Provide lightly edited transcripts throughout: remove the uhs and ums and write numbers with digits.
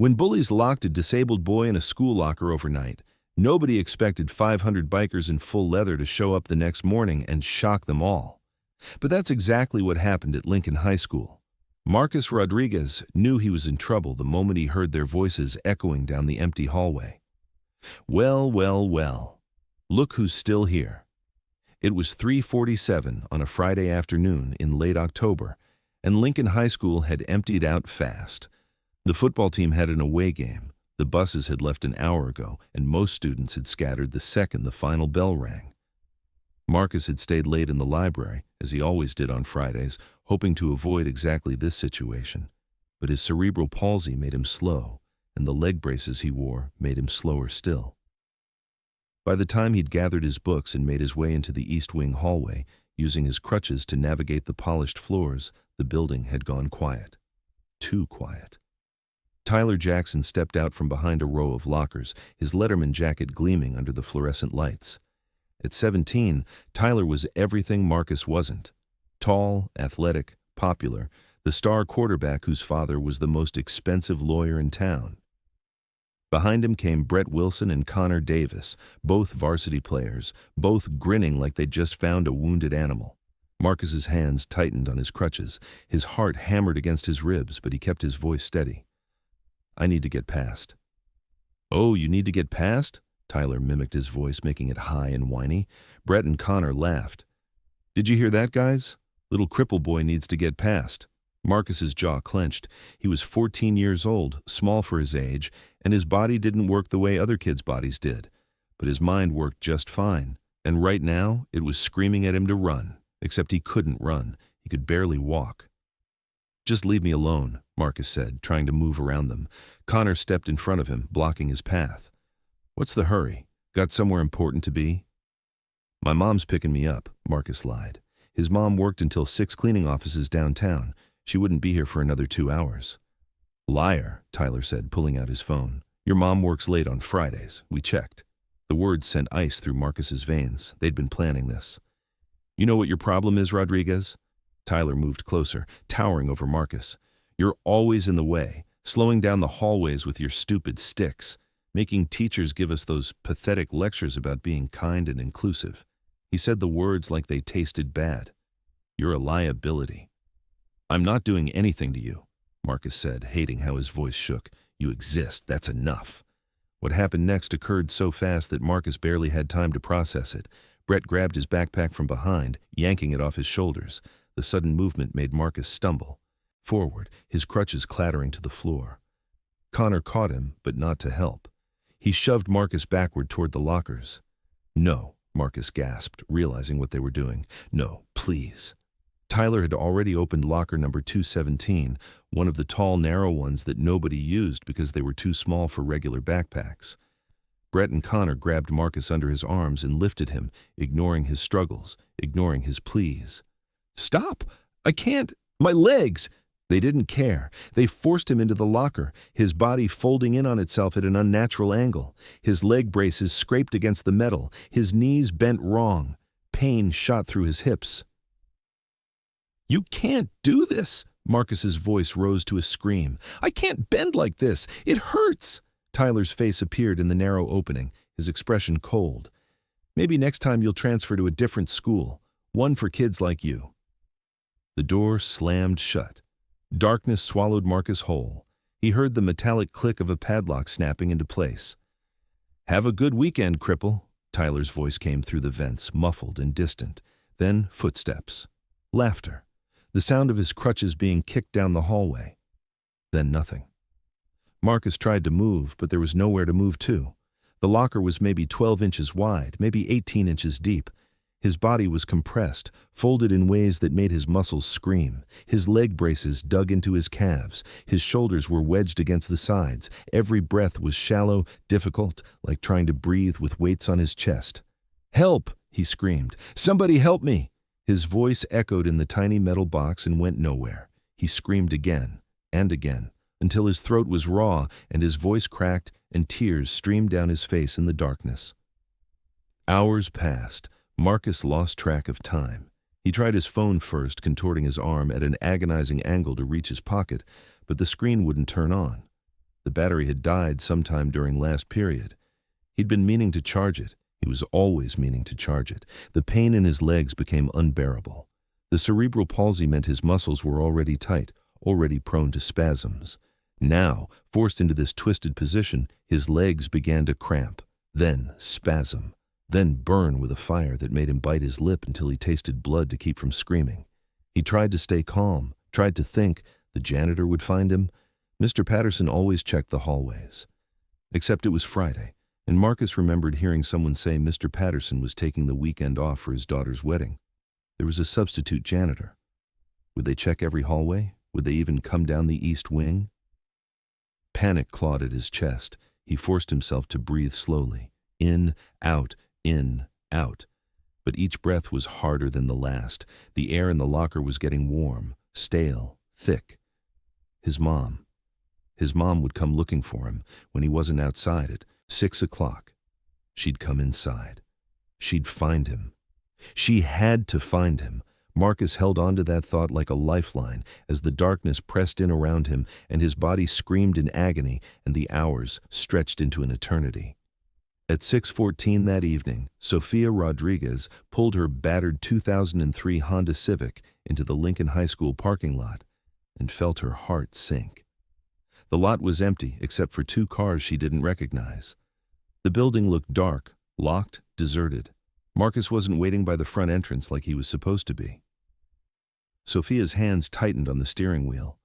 When bullies locked a disabled boy in a school locker overnight, nobody expected 500 bikers in full leather to show up the next morning and shock them all. But that's exactly what happened at Lincoln High School. Marcus Rodriguez knew he was in trouble the moment he heard their voices echoing down the empty hallway. Well, well, well. Look who's still here. It was 3:47 on a Friday afternoon in late October, and Lincoln High School had emptied out fast. The football team had an away game. The buses had left an hour ago, and most students had scattered the second the final bell rang. Marcus had stayed late in the library, as he always did on Fridays, hoping to avoid exactly this situation. But his cerebral palsy made him slow, and the leg braces he wore made him slower still. By the time he'd gathered his books and made his way into the East Wing hallway, using his crutches to navigate the polished floors, the building had gone quiet. Too quiet. Tyler Jackson stepped out from behind a row of lockers, his Letterman jacket gleaming under the fluorescent lights. At 17, Tyler was everything Marcus wasn't. Tall, athletic, popular, the star quarterback whose father was the most expensive lawyer in town. Behind him came Brett Wilson and Connor Davis, both varsity players, both grinning like they'd just found a wounded animal. Marcus's hands tightened on his crutches. His heart hammered against his ribs, but he kept his voice steady. "I need to get past." "Oh, you need to get past?" Tyler mimicked his voice, making it high and whiny. Brett and Connor laughed. "Did you hear that, guys? Little cripple boy needs to get past." Marcus's jaw clenched. He was 14 years old, small for his age, and his body didn't work the way other kids' bodies did. But his mind worked just fine, and right now it was screaming at him to run, except he couldn't run. He could barely walk. "Just leave me alone," Marcus said, trying to move around them. Connor stepped in front of him, blocking his path. "What's the hurry? Got somewhere important to be?" "My mom's picking me up," Marcus lied. His mom worked until 6 cleaning offices downtown. She wouldn't be here for another 2 hours. "Liar," Tyler said, pulling out his phone. "Your mom works late on Fridays. We checked." The words sent ice through Marcus's veins. They'd been planning this. "You know what your problem is, Rodriguez?" Tyler moved closer, towering over Marcus. "You're always in the way, slowing down the hallways with your stupid sticks, making teachers give us those pathetic lectures about being kind and inclusive." He said the words like they tasted bad. "You're a liability." "I'm not doing anything to you," Marcus said, hating how his voice shook. "You exist, that's enough." What happened next occurred so fast that Marcus barely had time to process it. Brett grabbed his backpack from behind, yanking it off his shoulders. The sudden movement made Marcus stumble forward, his crutches clattering to the floor. Connor caught him, but not to help. He shoved Marcus backward toward the lockers. "No," Marcus gasped, realizing what they were doing. "No, please." Tyler had already opened locker number 217, one of the tall, narrow ones that nobody used because they were too small for regular backpacks. Brett and Connor grabbed Marcus under his arms and lifted him, ignoring his struggles, ignoring his pleas. "Stop! I can't! My legs!" They didn't care. They forced him into the locker, his body folding in on itself at an unnatural angle. His leg braces scraped against the metal, his knees bent wrong. Pain shot through his hips. "You can't do this!" Marcus's voice rose to a scream. "I can't bend like this! It hurts!" Tyler's face appeared in the narrow opening, his expression cold. "Maybe next time you'll transfer to a different school, one for kids like you." The door slammed shut. Darkness swallowed Marcus whole. He heard the metallic click of a padlock snapping into place. "Have a good weekend, cripple." Tyler's voice came through the vents, muffled and distant. Then footsteps. Laughter. The sound of his crutches being kicked down the hallway. Then nothing. Marcus tried to move, but there was nowhere to move to. The locker was maybe 12 inches wide, maybe 18 inches deep. His body was compressed, folded in ways that made his muscles scream. His leg braces dug into his calves. His shoulders were wedged against the sides. Every breath was shallow, difficult, like trying to breathe with weights on his chest. "Help!" he screamed. "Somebody help me!" His voice echoed in the tiny metal box and went nowhere. He screamed again and again, until his throat was raw and his voice cracked and tears streamed down his face in the darkness. Hours passed. Marcus lost track of time. He tried his phone first, contorting his arm at an agonizing angle to reach his pocket, but the screen wouldn't turn on. The battery had died sometime during last period. He'd been meaning to charge it. He was always meaning to charge it. The pain in his legs became unbearable. The cerebral palsy meant his muscles were already tight, already prone to spasms. Now, forced into this twisted position, his legs began to cramp, then spasm, then burn with a fire that made him bite his lip until he tasted blood to keep from screaming. He tried to stay calm, tried to think the janitor would find him. Mr. Patterson always checked the hallways. Except it was Friday, and Marcus remembered hearing someone say Mr. Patterson was taking the weekend off for his daughter's wedding. There was a substitute janitor. Would they check every hallway? Would they even come down the east wing? Panic clawed at his chest. He forced himself to breathe slowly. In, out, in, out. But each breath was harder than the last. The air in the locker was getting warm, stale, thick. His mom would come looking for him when he wasn't outside at 6 o'clock. She'd come inside. She'd find him. She had to find him. Marcus held on to that thought like a lifeline as the darkness pressed in around him and his body screamed in agony and the hours stretched into an eternity. At 6:14 that evening, Sofia Rodriguez pulled her battered 2003 Honda Civic into the Lincoln High School parking lot and felt her heart sink. The lot was empty except for 2 cars she didn't recognize. The building looked dark, locked, deserted. Marcus wasn't waiting by the front entrance like he was supposed to be. Sophia's hands tightened on the steering wheel.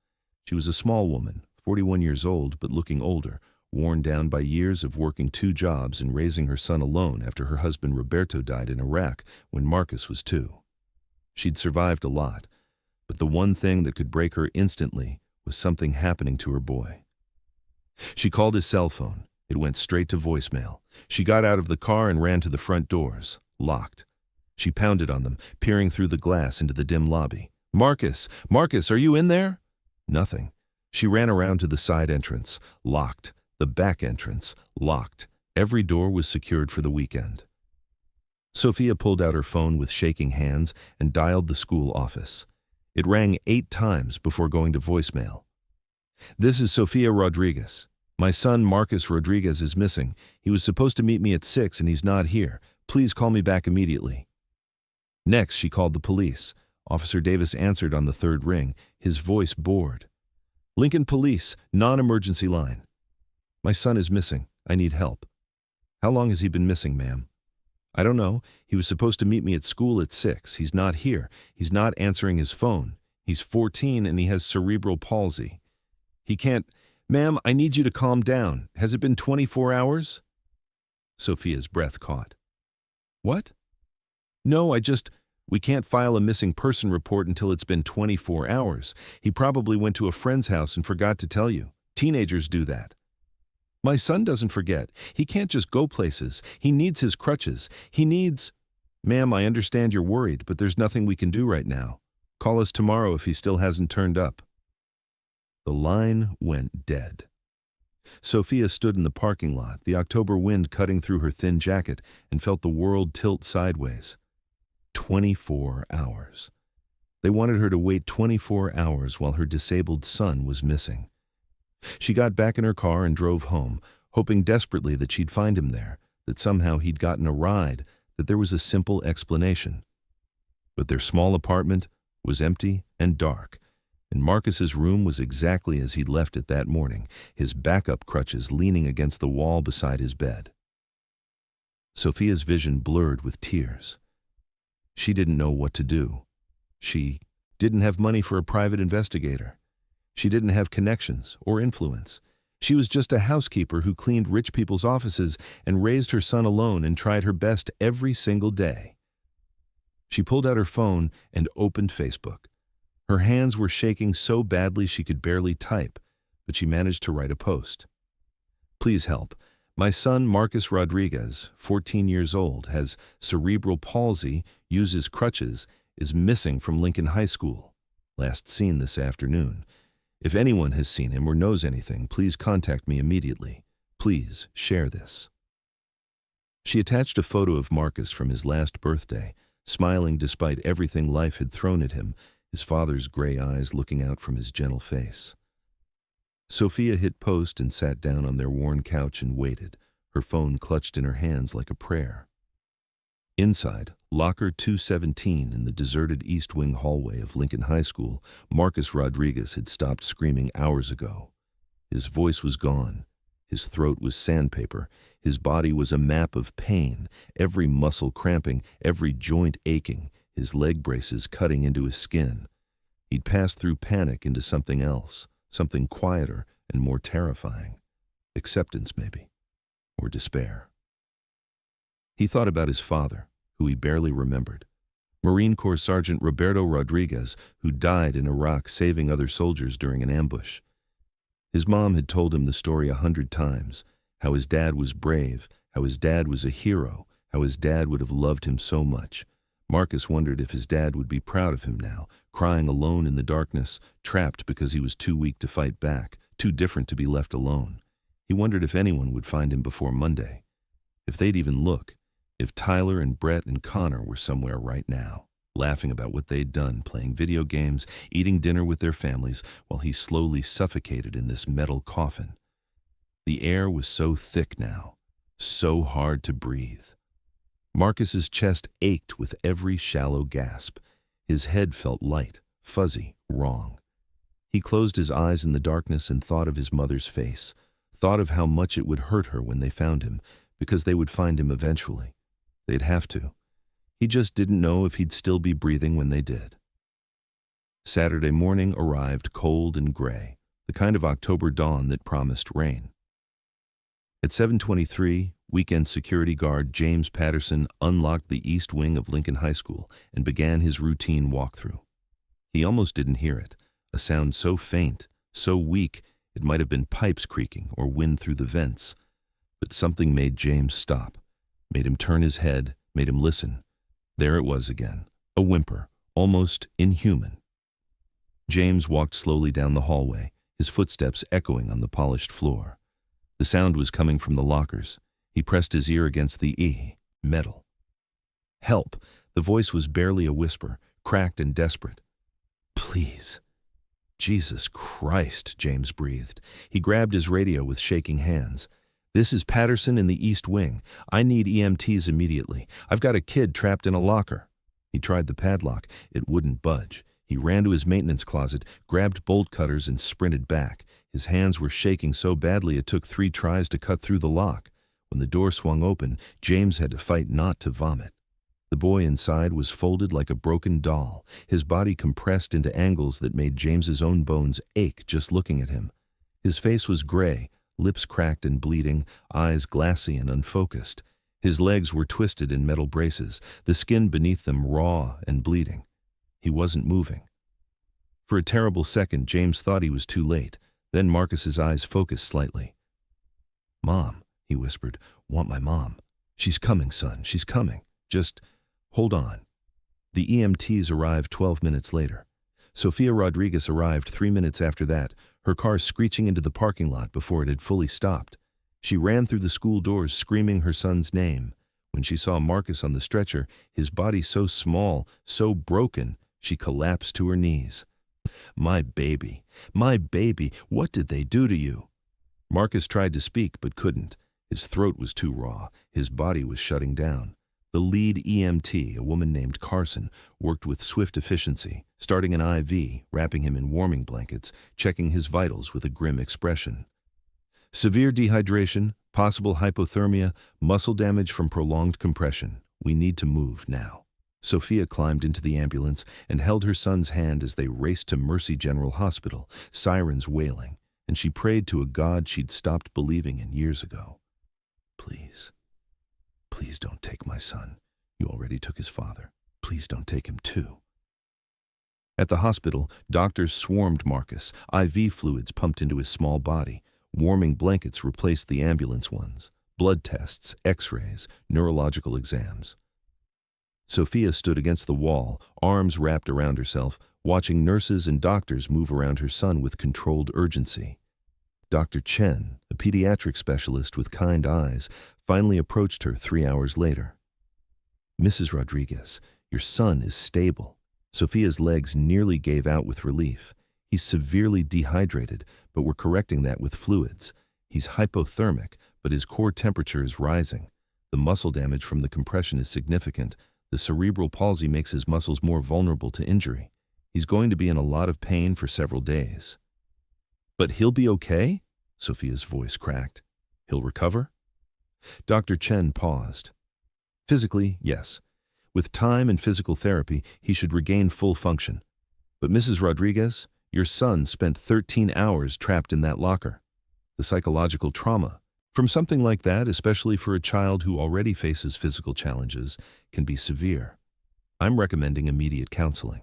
She was a small woman, 41 years old but looking older, worn down by years of working 2 jobs and raising her son alone after her husband Roberto died in Iraq when Marcus was 2. She'd survived a lot, but the one thing that could break her instantly was something happening to her boy. She called his cell phone. It went straight to voicemail. She got out of the car and ran to the front doors, locked. She pounded on them, peering through the glass into the dim lobby. "Marcus! Marcus, are you in there?" Nothing. She ran around to the side entrance, locked. The back entrance, locked. Every door was secured for the weekend. Sophia pulled out her phone with shaking hands and dialed the school office. It rang 8 times before going to voicemail. "This is Sofia Rodriguez. My son Marcus Rodriguez is missing. He was supposed to meet me at 6 and he's not here. Please call me back immediately." Next, she called the police. Officer Davis answered on the 3rd ring, his voice bored. "Lincoln Police, non-emergency line. My son is missing. I need help." "How long has he been missing, ma'am?" "I don't know. He was supposed to meet me at school at 6. He's not here. He's not answering his phone. He's 14 and he has cerebral palsy. He can't—" "Ma'am, I need you to calm down. Has it been 24 hours? Sophia's breath caught. "What?" "No, we can't file a missing person report until it's been 24 hours. He probably went to a friend's house and forgot to tell you. Teenagers do that." "My son doesn't forget. He can't just go places. He needs his crutches. He needs—" "Ma'am, I understand you're worried, but there's nothing we can do right now. Call us tomorrow if he still hasn't turned up." The line went dead. Sophia stood in the parking lot, the October wind cutting through her thin jacket, and felt the world tilt sideways. 24 hours. They wanted her to wait 24 hours while her disabled son was missing. She got back in her car and drove home, hoping desperately that she'd find him there, that somehow he'd gotten a ride, that there was a simple explanation. But their small apartment was empty and dark, and Marcus's room was exactly as he'd left it that morning, his backup crutches leaning against the wall beside his bed. Sophia's vision blurred with tears. She didn't know what to do. She didn't have money for a private investigator. She didn't have connections or influence. She was just a housekeeper who cleaned rich people's offices and raised her son alone and tried her best every single day. She pulled out her phone and opened Facebook. Her hands were shaking so badly she could barely type, but she managed to write a post. "Please help. My son Marcus Rodriguez, 14 years old, has cerebral palsy, uses crutches, is missing from Lincoln High School. Last seen this afternoon. If anyone has seen him or knows anything, please contact me immediately. Please share this." She attached a photo of Marcus from his last birthday, smiling despite everything life had thrown at him, his father's gray eyes looking out from his gentle face. Sophia hit post and sat down on their worn couch and waited, her phone clutched in her hands like a prayer. Inside, locker 217 in the deserted East Wing hallway of Lincoln High School, Marcus Rodriguez had stopped screaming hours ago. His voice was gone. His throat was sandpaper. His body was a map of pain, every muscle cramping, every joint aching, his leg braces cutting into his skin. He'd passed through panic into something else, something quieter and more terrifying. Acceptance, maybe, or despair. He thought about his father, who he barely remembered. Marine Corps Sergeant Roberto Rodriguez, who died in Iraq saving other soldiers during an ambush. His mom had told him the story 100 times, how his dad was brave, how his dad was a hero, how his dad would have loved him so much. Marcus wondered if his dad would be proud of him now, crying alone in the darkness, trapped because he was too weak to fight back, too different to be left alone. He wondered if anyone would find him before Monday, if they'd even look, if Tyler and Brett and Connor were somewhere right now, laughing about what they'd done, playing video games, eating dinner with their families, while he slowly suffocated in this metal coffin. The air was so thick now, so hard to breathe. Marcus's chest ached with every shallow gasp. His head felt light, fuzzy, wrong. He closed his eyes in the darkness and thought of his mother's face, thought of how much it would hurt her when they found him, because they would find him eventually. They'd have to. He just didn't know if he'd still be breathing when they did. Saturday morning arrived cold and gray, the kind of October dawn that promised rain. At 7:23, weekend security guard James Patterson unlocked the east wing of Lincoln High School and began his routine walkthrough. He almost didn't hear it, a sound so faint, so weak, it might have been pipes creaking or wind through the vents. But something made James stop, made him turn his head, made him listen. There it was again, a whimper, almost inhuman. James walked slowly down the hallway, his footsteps echoing on the polished floor. The sound was coming from the lockers. He pressed his ear against the metal. Help! The voice was barely a whisper, cracked and desperate. Please. Jesus Christ, James breathed. He grabbed his radio with shaking hands. This is Patterson in the East Wing. I need EMTs immediately. I've got a kid trapped in a locker. He tried the padlock. It wouldn't budge. He ran to his maintenance closet, grabbed bolt cutters, and sprinted back. His hands were shaking so badly it took 3 tries to cut through the lock. When the door swung open, James had to fight not to vomit. The boy inside was folded like a broken doll, his body compressed into angles that made James's own bones ache just looking at him. His face was gray, lips cracked and bleeding, eyes glassy and unfocused. His legs were twisted in metal braces, the skin beneath them raw and bleeding. He wasn't moving. For a terrible second, James thought he was too late. Then Marcus's eyes focused slightly. "Mom," he whispered, "want my mom. She's coming, son, she's coming. Just hold on." The EMTs arrived 12 minutes later. Sophia Rodriguez arrived 3 minutes after that, her car screeching into the parking lot before it had fully stopped. She ran through the school doors screaming her son's name. When she saw Marcus on the stretcher, his body so small, so broken, she collapsed to her knees. My baby, what did they do to you?" Marcus tried to speak but couldn't. His throat was too raw, his body was shutting down. The lead EMT, a woman named Carson, worked with swift efficiency, starting an IV, wrapping him in warming blankets, checking his vitals with a grim expression. "Severe dehydration, possible hypothermia, muscle damage from prolonged compression. We need to move now." Sophia climbed into the ambulance and held her son's hand as they raced to Mercy General Hospital, sirens wailing, and she prayed to a God she'd stopped believing in years ago. Please don't take my son. You already took his father. Please don't take him too." At the hospital, doctors swarmed Marcus, IV fluids pumped into his small body. Warming blankets replaced the ambulance ones. Blood tests, x-rays, neurological exams. Sophia stood against the wall, arms wrapped around herself, watching nurses and doctors move around her son with controlled urgency. Dr. Chen, a pediatric specialist with kind eyes, finally approached her 3 hours later. "Mrs. Rodriguez, your son is stable." Sophia's legs nearly gave out with relief. He's severely dehydrated, but we're correcting that with fluids. He's hypothermic, but his core temperature is rising. The muscle damage from the compression is significant. The cerebral palsy makes his muscles more vulnerable to injury. He's going to be in a lot of pain for several days. But he'll be okay? Sophia's voice cracked. He'll recover? Dr. Chen paused. Physically, yes. With time and physical therapy, he should regain full function. But Mrs. Rodriguez, your son spent 13 hours trapped in that locker. The psychological trauma from something like that, especially for a child who already faces physical challenges, can be severe. I'm recommending immediate counseling.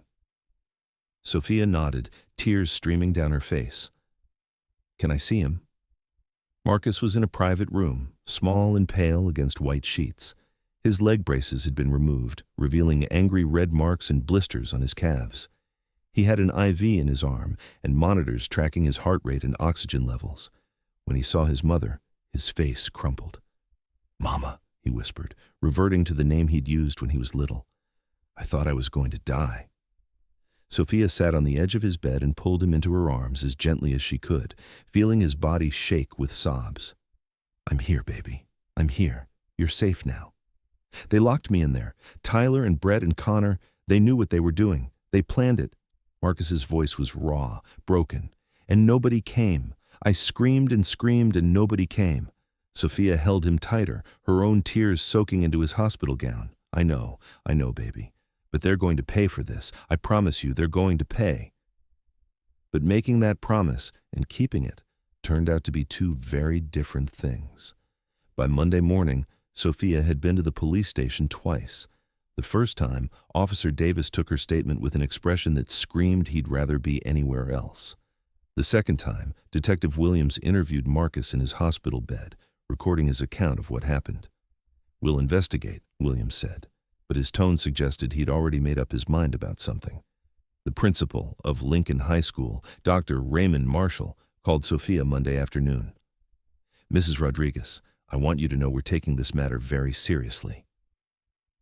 Sophia nodded, tears streaming down her face. Can I see him? Marcus was in a private room, small and pale against white sheets. His leg braces had been removed, revealing angry red marks and blisters on his calves. He had an IV in his arm and monitors tracking his heart rate and oxygen levels. When he saw his mother, his face crumpled. "Mama," he whispered, reverting to the name he'd used when he was little. "I thought I was going to die." Sophia sat on the edge of his bed and pulled him into her arms as gently as she could, feeling his body shake with sobs. "I'm here, baby. I'm here. You're safe now." They locked me in there. Tyler and Brett and Connor, they knew what they were doing. They planned it. Marcus's voice was raw, broken. And nobody came. I screamed and nobody came. Sophia held him tighter, her own tears soaking into his hospital gown. I know, baby. But they're going to pay for this. I promise you, they're going to pay." But making that promise and keeping it turned out to be two very different things. By Monday morning, Sophia had been to the police station twice. The first time, Officer Davis took her statement with an expression that screamed he'd rather be anywhere else. The second time, Detective Williams interviewed Marcus in his hospital bed, recording his account of what happened. "We'll investigate," Williams said, but his tone suggested he'd already made up his mind about something. The principal of Lincoln High School, Dr. Raymond Marshall, called Sophia Monday afternoon. "Mrs. Rodriguez, I want you to know we're taking this matter very seriously."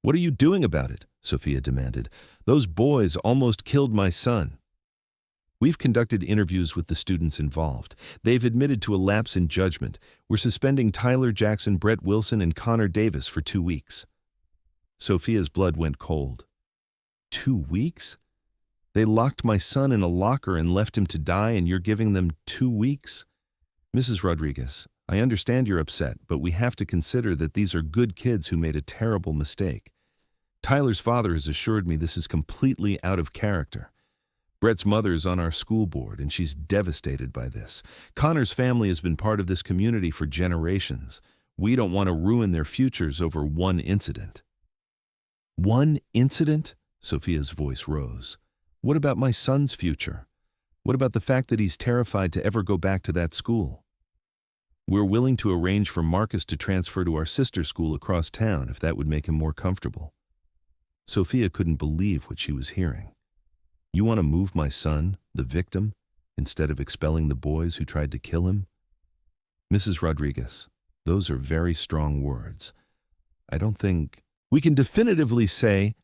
"What are you doing about it?" Sophia demanded. "Those boys almost killed my son." "We've conducted interviews with the students involved. They've admitted to a lapse in judgment. We're suspending Tyler Jackson, Brett Wilson, and Connor Davis for 2 weeks. Sophia's blood went cold. 2 weeks? They locked my son in a locker and left him to die, and you're giving them 2 weeks? Mrs. Rodriguez, I understand you're upset, but we have to consider that these are good kids who made a terrible mistake. Tyler's father has assured me this is completely out of character. Brett's mother is on our school board, and she's devastated by this. Connor's family has been part of this community for generations. We don't want to ruin their futures over one incident." "One incident?" Sophia's voice rose. "What about my son's future? What about the fact that he's terrified to ever go back to that school? We're willing to arrange for Marcus to transfer to our sister school across town if that would make him more comfortable." Sophia couldn't believe what she was hearing. "You want to move my son, the victim, instead of expelling the boys who tried to kill him?" "Mrs. Rodriguez, those are very strong words. I don't think we can definitively say—"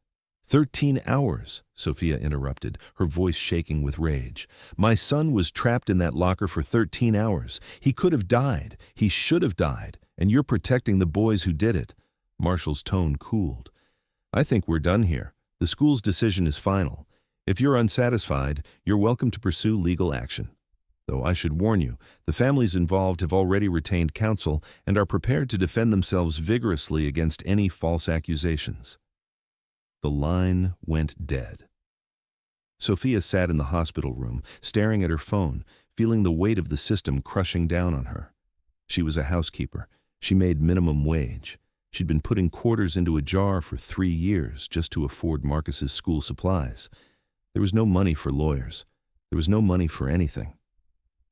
13 hours, Sophia interrupted, her voice shaking with rage. "My son was trapped in that locker for 13 hours. He could have died. He should have died. And you're protecting the boys who did it." Marshall's tone cooled. "I think we're done here. The school's decision is final. If you're unsatisfied, you're welcome to pursue legal action. Though I should warn you, the families involved have already retained counsel and are prepared to defend themselves vigorously against any false accusations." The line went dead. Sophia sat in the hospital room, staring at her phone, feeling the weight of the system crushing down on her. She was a housekeeper. She made minimum wage. She'd been putting quarters into a jar for 3 years just to afford Marcus's school supplies. There was no money for lawyers. There was no money for anything.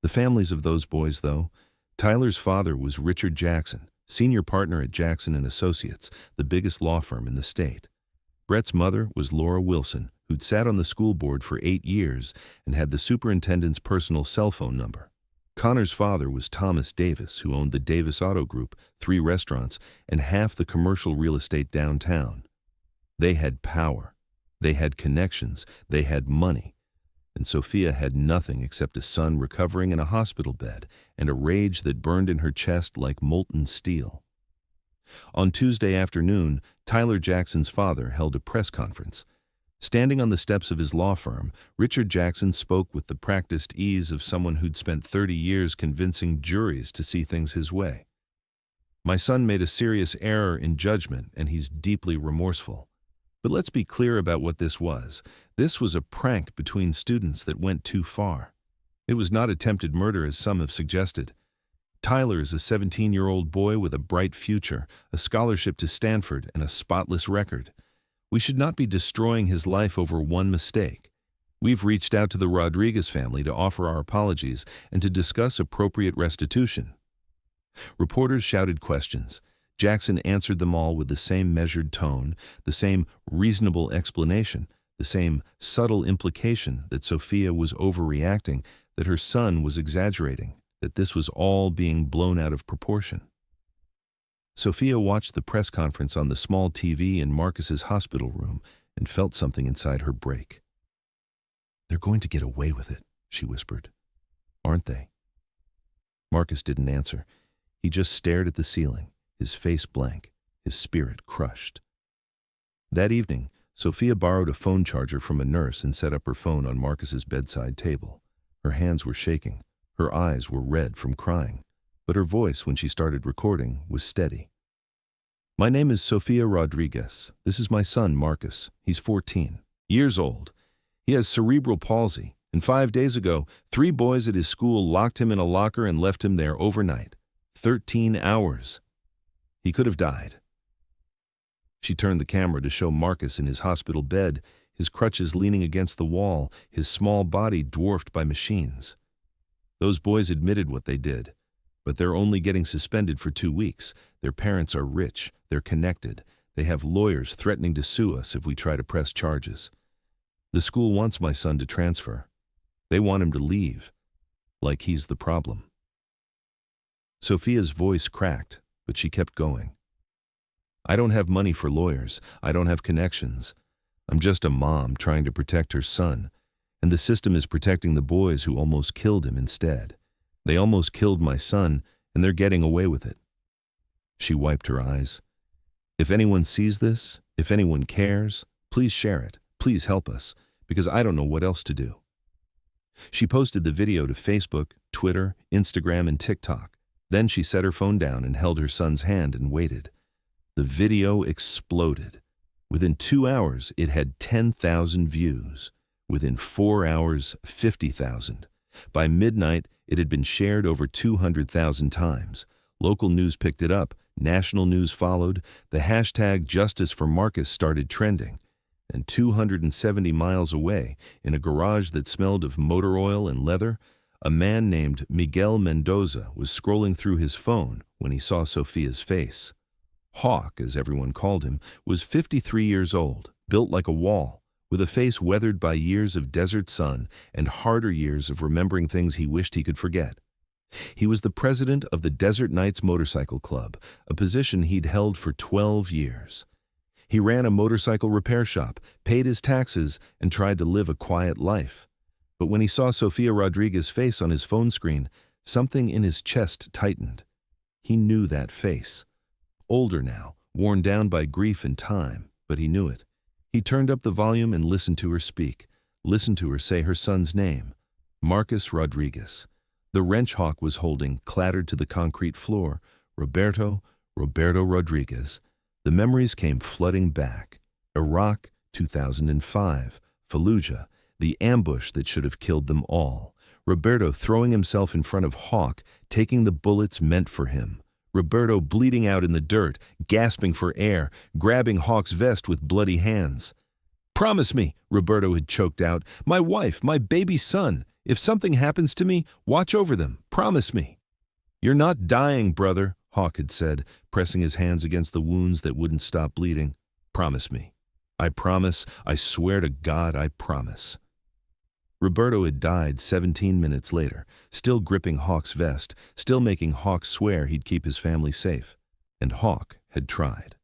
The families of those boys, though. Tyler's father was Richard Jackson, senior partner at Jackson and Associates, the biggest law firm in the state. Brett's mother was Laura Wilson, who'd sat on the school board for 8 years and had the superintendent's personal cell phone number. Connor's father was Thomas Davis, who owned the Davis Auto Group, 3 restaurants, and half the commercial real estate downtown. They had power. They had connections. They had money. and Sophia had nothing except a son recovering in a hospital bed and a rage that burned in her chest like molten steel. On Tuesday afternoon, Tyler Jackson's father held a press conference. Standing on the steps of his law firm, Richard Jackson spoke with the practiced ease of someone who'd spent 30 years convincing juries to see things his way. "My son made a serious error in judgment, and he's deeply remorseful. But let's be clear about what this was. This was a prank between students that went too far. It was not attempted murder as some have suggested. Tyler is a 17-year-old boy with a bright future, a scholarship to Stanford, and a spotless record. We should not be destroying his life over one mistake. We've reached out to the Rodriguez family to offer our apologies and to discuss appropriate restitution." Reporters shouted questions. Jackson answered them all with the same measured tone, the same reasonable explanation, the same subtle implication that Sophia was overreacting, that her son was exaggerating, that this was all being blown out of proportion. Sophia watched the press conference on the small TV in Marcus's hospital room and felt something inside her break. "They're going to get away with it," she whispered. "Aren't they?" Marcus didn't answer. He just stared at the ceiling, his face blank, his spirit crushed. That evening, Sophia borrowed a phone charger from a nurse and set up her phone on Marcus's bedside table. Her hands were shaking. Her eyes were red from crying, but her voice, when she started recording, was steady. "My name is Sophia Rodriguez. This is my son, Marcus. He's 14 years old. He has cerebral palsy, and 5 days ago, 3 boys at his school locked him in a locker and left him there overnight. 13 hours. He could have died." She turned the camera to show Marcus in his hospital bed, his crutches leaning against the wall, his small body dwarfed by machines. "Those boys admitted what they did, but they're only getting suspended for 2 weeks. Their parents are rich, they're connected. They have lawyers threatening to sue us if we try to press charges. The school wants my son to transfer. They want him to leave, like he's the problem." Sophia's voice cracked, but she kept going. "I don't have money for lawyers. I don't have connections. I'm just a mom trying to protect her son, and the system is protecting the boys who almost killed him instead. They almost killed my son, and they're getting away with it." She wiped her eyes. "If anyone sees this, if anyone cares, please share it. Please help us, because I don't know what else to do." She posted the video to Facebook, Twitter, Instagram, and TikTok. Then she set her phone down and held her son's hand and waited. The video exploded. Within 2 hours, it had 10,000 views. Within 4 hours, 50,000. By midnight, it had been shared over 200,000 times. Local news picked it up. National news followed. The hashtag Justice for Marcus started trending. And 270 miles away, in a garage that smelled of motor oil and leather, a man named Miguel Mendoza was scrolling through his phone when he saw Sophia's face. Hawk, as everyone called him, was 53 years old, built like a wall, with a face weathered by years of desert sun and harder years of remembering things he wished he could forget. He was the president of the Desert Knights Motorcycle Club, a position he'd held for 12 years. He ran a motorcycle repair shop, paid his taxes, and tried to live a quiet life. But when he saw Sophia Rodriguez's face on his phone screen, something in his chest tightened. He knew that face. Older now, worn down by grief and time, but he knew it. He turned up the volume and listened to her speak, listened to her say her son's name, Marcus Rodriguez. The wrench Hawk was holding clattered to the concrete floor. Roberto Rodriguez. The memories came flooding back. Iraq, 2005. Fallujah, the ambush that should have killed them all. Roberto throwing himself in front of Hawk, taking the bullets meant for him. Roberto bleeding out in the dirt, gasping for air, grabbing Hawk's vest with bloody hands. "Promise me," Roberto had choked out, "my wife, my baby son. If something happens to me, watch over them. Promise me." "You're not dying, brother," Hawk had said, pressing his hands against the wounds that wouldn't stop bleeding. "Promise me. I promise. I swear to God, I promise." Roberto had died 17 minutes later, still gripping Hawk's vest, still making Hawk swear he'd keep his family safe. And Hawk had tried.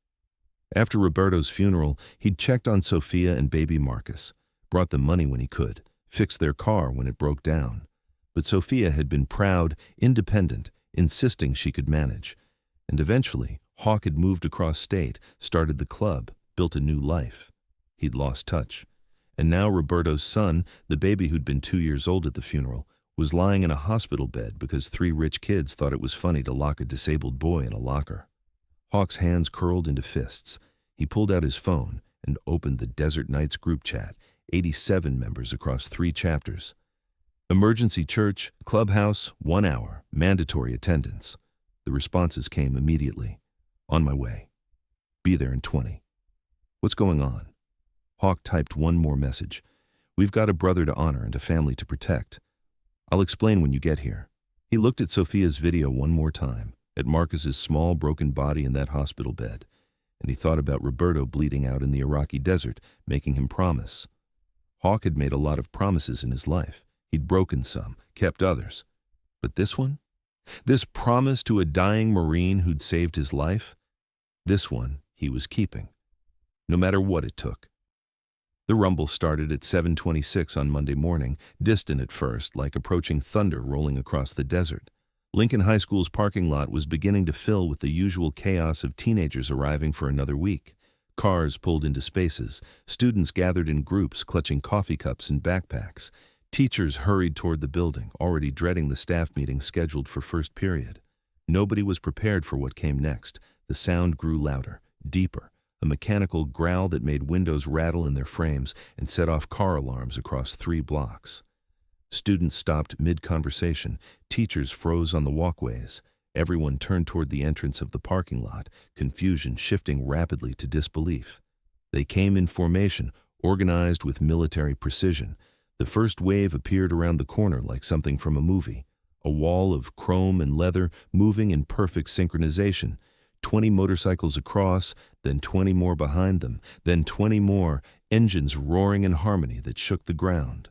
After Roberto's funeral, he'd checked on Sophia and baby Marcus, brought them money when he could, fix their car when it broke down. But Sophia had been proud, independent, insisting she could manage. And eventually, Hawk had moved across state, started the club, built a new life. He'd lost touch. And now Roberto's son, the baby who'd been 2 years old at the funeral, was lying in a hospital bed because 3 rich kids thought it was funny to lock a disabled boy in a locker. Hawk's hands curled into fists. He pulled out his phone and opened the Desert Nights group chat, 87 members across 3 chapters. Emergency church, clubhouse, 1 hour, mandatory attendance. The responses came immediately. On my way. Be there in 20. What's going on? Hawk typed one more message. We've got a brother to honor and a family to protect. I'll explain when you get here. He looked at Sophia's video one more time, at Marcus's small broken body in that hospital bed, and he thought about Roberto bleeding out in the Iraqi desert, making him promise. Hawk had made a lot of promises in his life. He'd broken some, kept others. But this one? This promise to a dying Marine who'd saved his life? This one he was keeping, no matter what it took. The rumble started at 7:26 on Monday morning, distant at first, like approaching thunder rolling across the desert. Lincoln High School's parking lot was beginning to fill with the usual chaos of teenagers arriving for another week. Cars pulled into spaces, students gathered in groups clutching coffee cups and backpacks. Teachers hurried toward the building, already dreading the staff meeting scheduled for first period. Nobody was prepared for what came next. The sound grew louder, deeper, a mechanical growl that made windows rattle in their frames and set off car alarms across 3 blocks. Students stopped mid-conversation. Teachers froze on the walkways. Everyone turned toward the entrance of the parking lot, confusion shifting rapidly to disbelief. They came in formation, organized with military precision. The first wave appeared around the corner like something from a movie, a wall of chrome and leather moving in perfect synchronization. 20 motorcycles across, then 20 more behind them, then 20 more, engines roaring in harmony that shook the ground.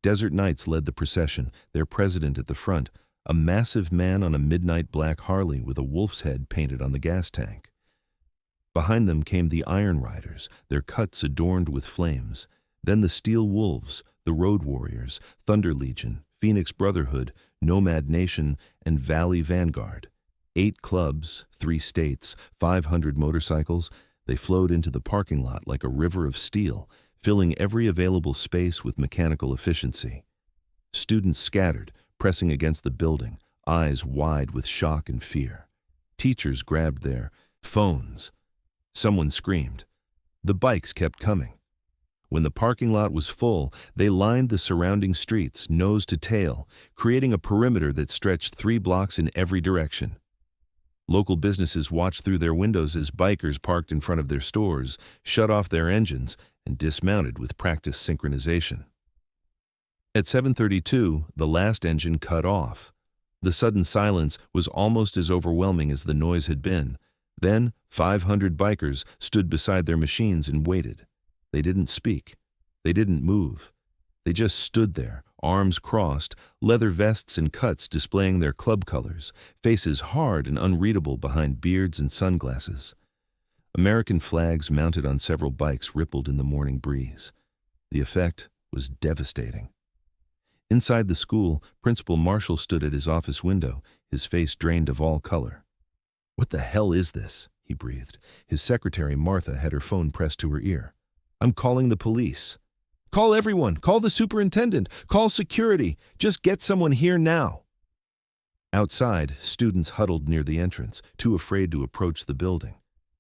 Desert Nights led the procession, their president at the front, a massive man on a midnight black Harley with a wolf's head painted on the gas tank. Behind them came the Iron Riders, their cuts adorned with flames. Then the Steel Wolves, the Road Warriors, Thunder Legion, Phoenix Brotherhood, Nomad Nation, and Valley Vanguard. 8 clubs, 3 states, 500 motorcycles. They flowed into the parking lot like a river of steel, filling every available space with mechanical efficiency. Students scattered, pressing against the building, eyes wide with shock and fear. Teachers grabbed their phones. Someone screamed. The bikes kept coming. When the parking lot was full, they lined the surrounding streets, nose to tail, creating a perimeter that stretched 3 blocks in every direction. Local businesses watched through their windows as bikers parked in front of their stores, shut off their engines, and dismounted with practiced synchronization. At 7:32, the last engine cut off. The sudden silence was almost as overwhelming as the noise had been. Then, 500 bikers stood beside their machines and waited. They didn't speak. They didn't move. They just stood there, arms crossed, leather vests and cuts displaying their club colors, faces hard and unreadable behind beards and sunglasses. American flags mounted on several bikes rippled in the morning breeze. The effect was devastating. Inside the school, Principal Marshall stood at his office window, his face drained of all color. "What the hell is this?" he breathed. His secretary, Martha, had her phone pressed to her ear. "I'm calling the police." "Call everyone! Call the superintendent! Call security! Just get someone here now!" Outside, students huddled near the entrance, too afraid to approach the building.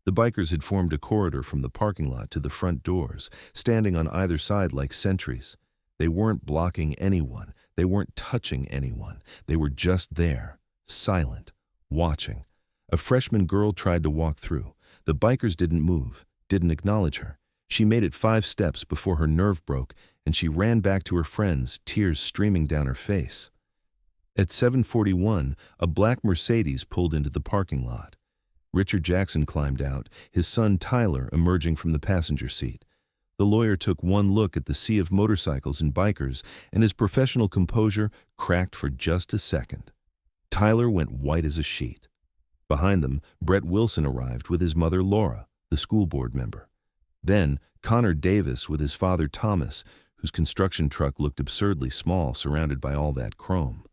The bikers had formed a corridor from the parking lot to the front doors, standing on either side like sentries. They weren't blocking anyone. They weren't touching anyone. They were just there, silent, watching. A freshman girl tried to walk through. The bikers didn't move, didn't acknowledge her. She made it 5 steps before her nerve broke, and she ran back to her friends, tears streaming down her face. At 7:41, a black Mercedes pulled into the parking lot. Richard Jackson climbed out, his son Tyler emerging from the passenger seat. The lawyer took one look at the sea of motorcycles and bikers, and his professional composure cracked for just a second. Tyler went white as a sheet. Behind them, Brett Wilson arrived with his mother Laura, the school board member. Then Connor Davis with his father Thomas, whose construction truck looked absurdly small surrounded by all that chrome.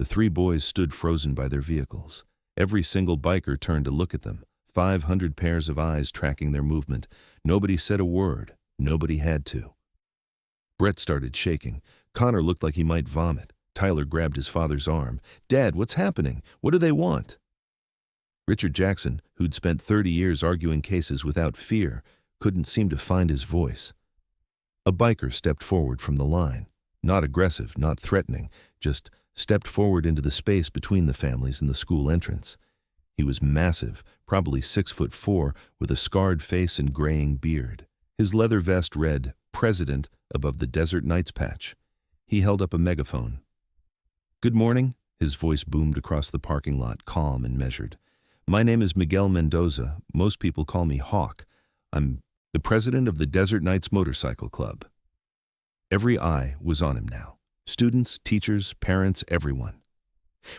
The three boys stood frozen by their vehicles. Every single biker turned to look at them, 500 pairs of eyes tracking their movement. Nobody said a word. Nobody had to. Brett started shaking. Connor looked like he might vomit. Tyler grabbed his father's arm. "Dad, what's happening? What do they want?" Richard Jackson, who'd spent 30 years arguing cases without fear, couldn't seem to find his voice. A biker stepped forward from the line. Not aggressive, not threatening, just stepped forward into the space between the families and the school entrance. He was massive, probably 6'4", with a scarred face and graying beard. His leather vest read, "President," above the Desert Nights patch. He held up a megaphone. "Good morning," his voice boomed across the parking lot, calm and measured. "My name is Miguel Mendoza. Most people call me Hawk. I'm the president of the Desert Nights Motorcycle Club." Every eye was on him now. Students, teachers, parents, everyone.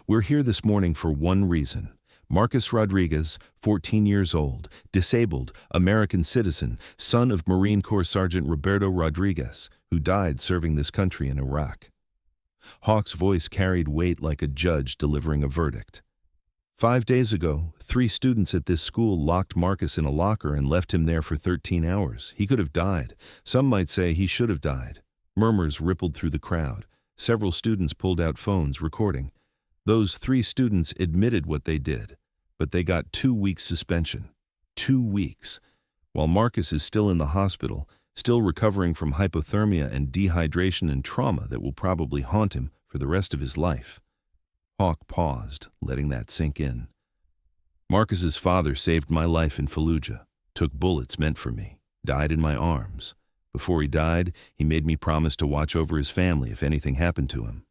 "We're here this morning for one reason. Marcus Rodriguez, 14 years old, disabled, American citizen, son of Marine Corps Sergeant Roberto Rodriguez, who died serving this country in Iraq." Hawk's voice carried weight like a judge delivering a verdict. 5 days ago, 3 students at this school locked Marcus in a locker and left him there for 13 hours. He could have died. Some might say he should have died. Murmurs rippled through the crowd. Several students pulled out phones, recording. Those 3 students admitted what they did, but they got 2 weeks suspension. 2 weeks. While Marcus is still in the hospital, still recovering from hypothermia and dehydration and trauma that will probably haunt him for the rest of his life. Hawk paused, letting that sink in. "Marcus's father saved my life in Fallujah, took bullets meant for me, died in my arms. Before he died, he made me promise to watch over his family if anything happened to him."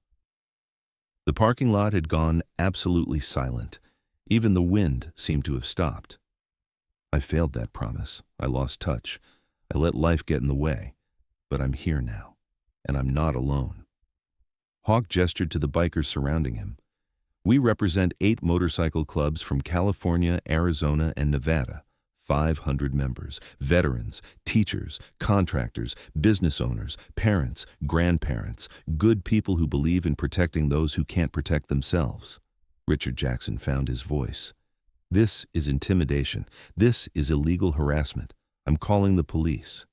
The parking lot had gone absolutely silent. Even the wind seemed to have stopped. "I failed that promise. I lost touch. I let life get in the way. But I'm here now, and I'm not alone." Hawk gestured to the bikers surrounding him. "We represent 8 motorcycle clubs from California, Arizona, and Nevada. 500 members, veterans, teachers, contractors, business owners, parents, grandparents, good people who believe in protecting those who can't protect themselves." Richard Jackson found his voice. "This is intimidation. This is illegal harassment. I'm calling the police."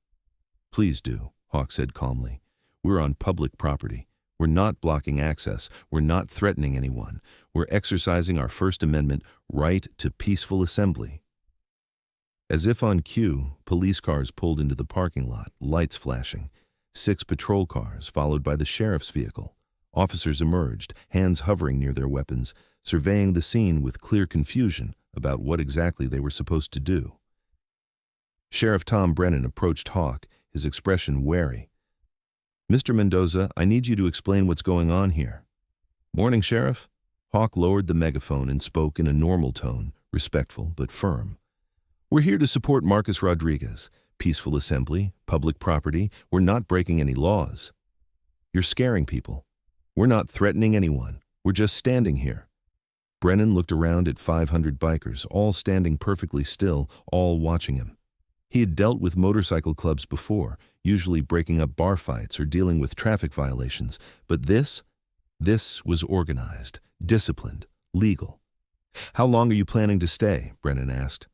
"Please do," Hawk said calmly. "We're on public property. We're not blocking access. We're not threatening anyone. We're exercising our First Amendment right to peaceful assembly." As if on cue, police cars pulled into the parking lot, lights flashing. 6 patrol cars, followed by the sheriff's vehicle. Officers emerged, hands hovering near their weapons, surveying the scene with clear confusion about what exactly they were supposed to do. Sheriff Tom Brennan approached Hawk, his expression wary. "Mr. Mendoza, I need you to explain what's going on here." "Morning, Sheriff." Hawk lowered the megaphone and spoke in a normal tone, respectful but firm. "We're here to support Marcus Rodriguez. Peaceful assembly, public property. We're not breaking any laws." "You're scaring people." "We're not threatening anyone. We're just standing here." Brennan looked around at 500 bikers, all standing perfectly still, all watching him. He had dealt with motorcycle clubs before, usually breaking up bar fights or dealing with traffic violations, but this was organized, disciplined, legal. "How long are you planning to stay?" Brennan asked.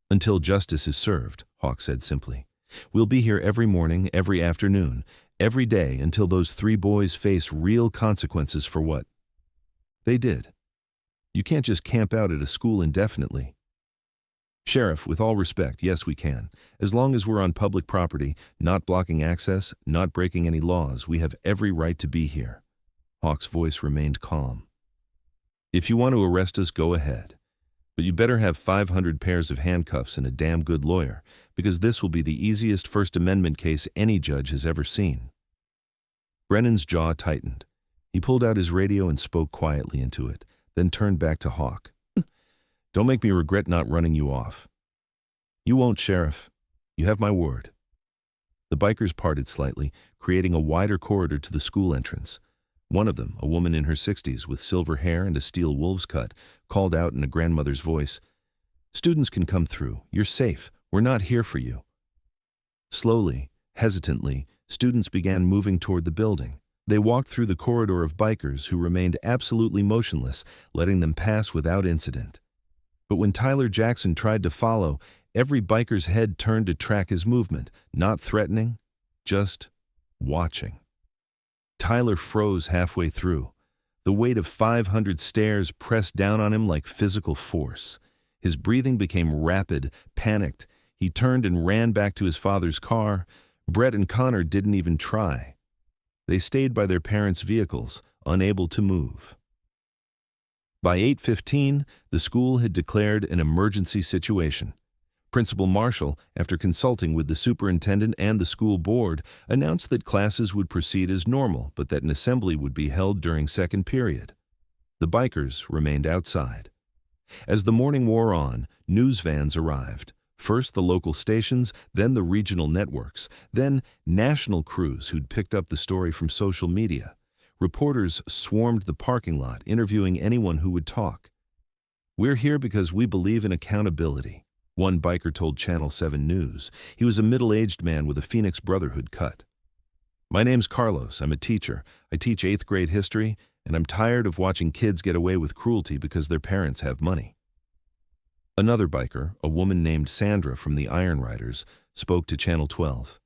"Until justice is served," Hawk said simply. "We'll be here every morning, every afternoon, every day until those 3 boys face real consequences for what they did. You can't just camp out at a school indefinitely." "Sheriff, with all respect, yes we can. As long as we're on public property, not blocking access, not breaking any laws, we have every right to be here." Hawk's voice remained calm. "If you want to arrest us, go ahead. But you better have 500 pairs of handcuffs and a damn good lawyer, because this will be the easiest First Amendment case any judge has ever seen." Brennan's jaw tightened. He pulled out his radio and spoke quietly into it, then turned back to Hawk. "Don't make me regret not running you off." "You won't, Sheriff. You have my word." The bikers parted slightly, creating a wider corridor to the school entrance. One of them, a woman in her 60s with silver hair and a steel wolf's cut, called out in a grandmother's voice, "Students can come through. You're safe. We're not here for you." Slowly, hesitantly, students began moving toward the building. They walked through the corridor of bikers who remained absolutely motionless, letting them pass without incident. But when Tyler Jackson tried to follow, every biker's head turned to track his movement, not threatening, just watching. Tyler froze halfway through. The weight of 500 stairs pressed down on him like physical force. His breathing became rapid, panicked. He turned and ran back to his father's car. Brett and Connor didn't even try. They stayed by their parents' vehicles, unable to move. By 8:15, the school had declared an emergency situation. Principal Marshall, after consulting with the superintendent and the school board, announced that classes would proceed as normal, but that an assembly would be held during second period. The bikers remained outside. As the morning wore on, news vans arrived. First the local stations, then the regional networks, then national crews who'd picked up the story from social media. Reporters swarmed the parking lot, interviewing anyone who would talk. "We're here because we believe in accountability," one biker told Channel 7 News. He was a middle-aged man with a Phoenix Brotherhood cut. "My name's Carlos. I'm a teacher. I teach 8th grade history, and I'm tired of watching kids get away with cruelty because their parents have money." Another biker, a woman named Sandra from the Iron Riders, spoke to Channel 12.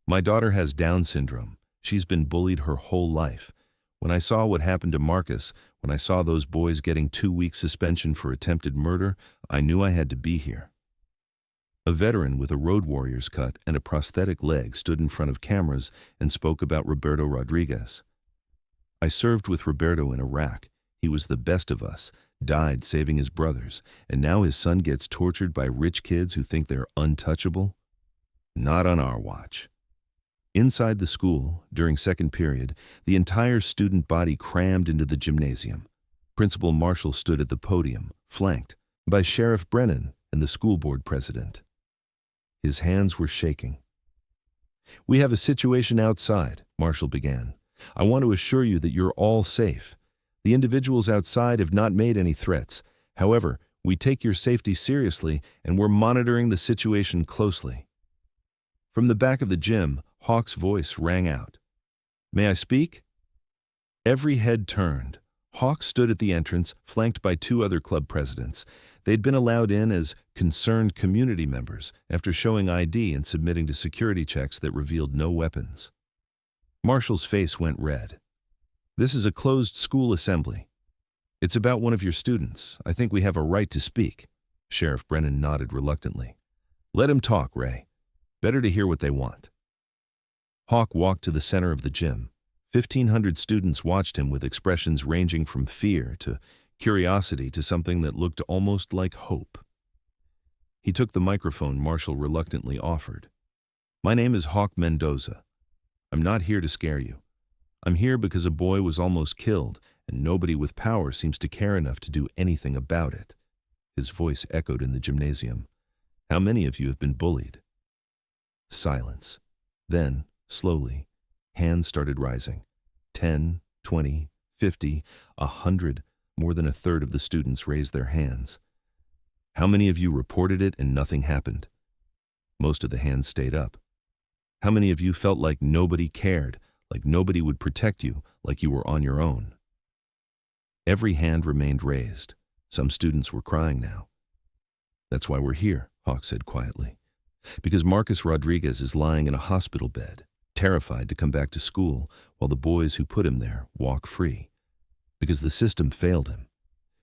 "My daughter has Down syndrome. She's been bullied her whole life. When I saw what happened to Marcus, when I saw those boys getting 2-week suspension for attempted murder, I knew I had to be here." A veteran with a Road Warriors cut and a prosthetic leg stood in front of cameras and spoke about Roberto Rodriguez. "I served with Roberto in Iraq. He was the best of us, died saving his brothers, and now his son gets tortured by rich kids who think they're untouchable? Not on our watch." Inside the school, during second period, the entire student body crammed into the gymnasium. Principal Marshall stood at the podium, flanked by Sheriff Brennan and the school board president. His hands were shaking. "We have a situation outside," Marshall began. "I want to assure you that you're all safe. The individuals outside have not made any threats. However, we take your safety seriously and we're monitoring the situation closely." From the back of the gym, Hawk's voice rang out. "May I speak?" Every head turned. Hawk stood at the entrance, flanked by 2 other club presidents. They'd been allowed in as concerned community members after showing ID and submitting to security checks that revealed no weapons. Marshall's face went red. "This is a closed school assembly. It's about one of your students. I think we have a right to speak." Sheriff Brennan nodded reluctantly. "Let him talk, Ray. Better to hear what they want." Hawk walked to the center of the gym. 1,500 students watched him with expressions ranging from fear to curiosity to something that looked almost like hope. He took the microphone Marshall reluctantly offered. "My name is Hawk Mendoza. I'm not here to scare you. I'm here because a boy was almost killed, and nobody with power seems to care enough to do anything about it." His voice echoed in the gymnasium. "How many of you have been bullied?" Silence. Then, slowly, hands started rising. 10, 20, 50, 100, more than a third of the students raised their hands. "How many of you reported it and nothing happened?" Most of the hands stayed up. "How many of you felt like nobody cared, like nobody would protect you, like you were on your own?" Every hand remained raised. Some students were crying now. "That's why we're here," Hawk said quietly. "Because Marcus Rodriguez is lying in a hospital bed, terrified to come back to school, while the boys who put him there walk free. Because the system failed him.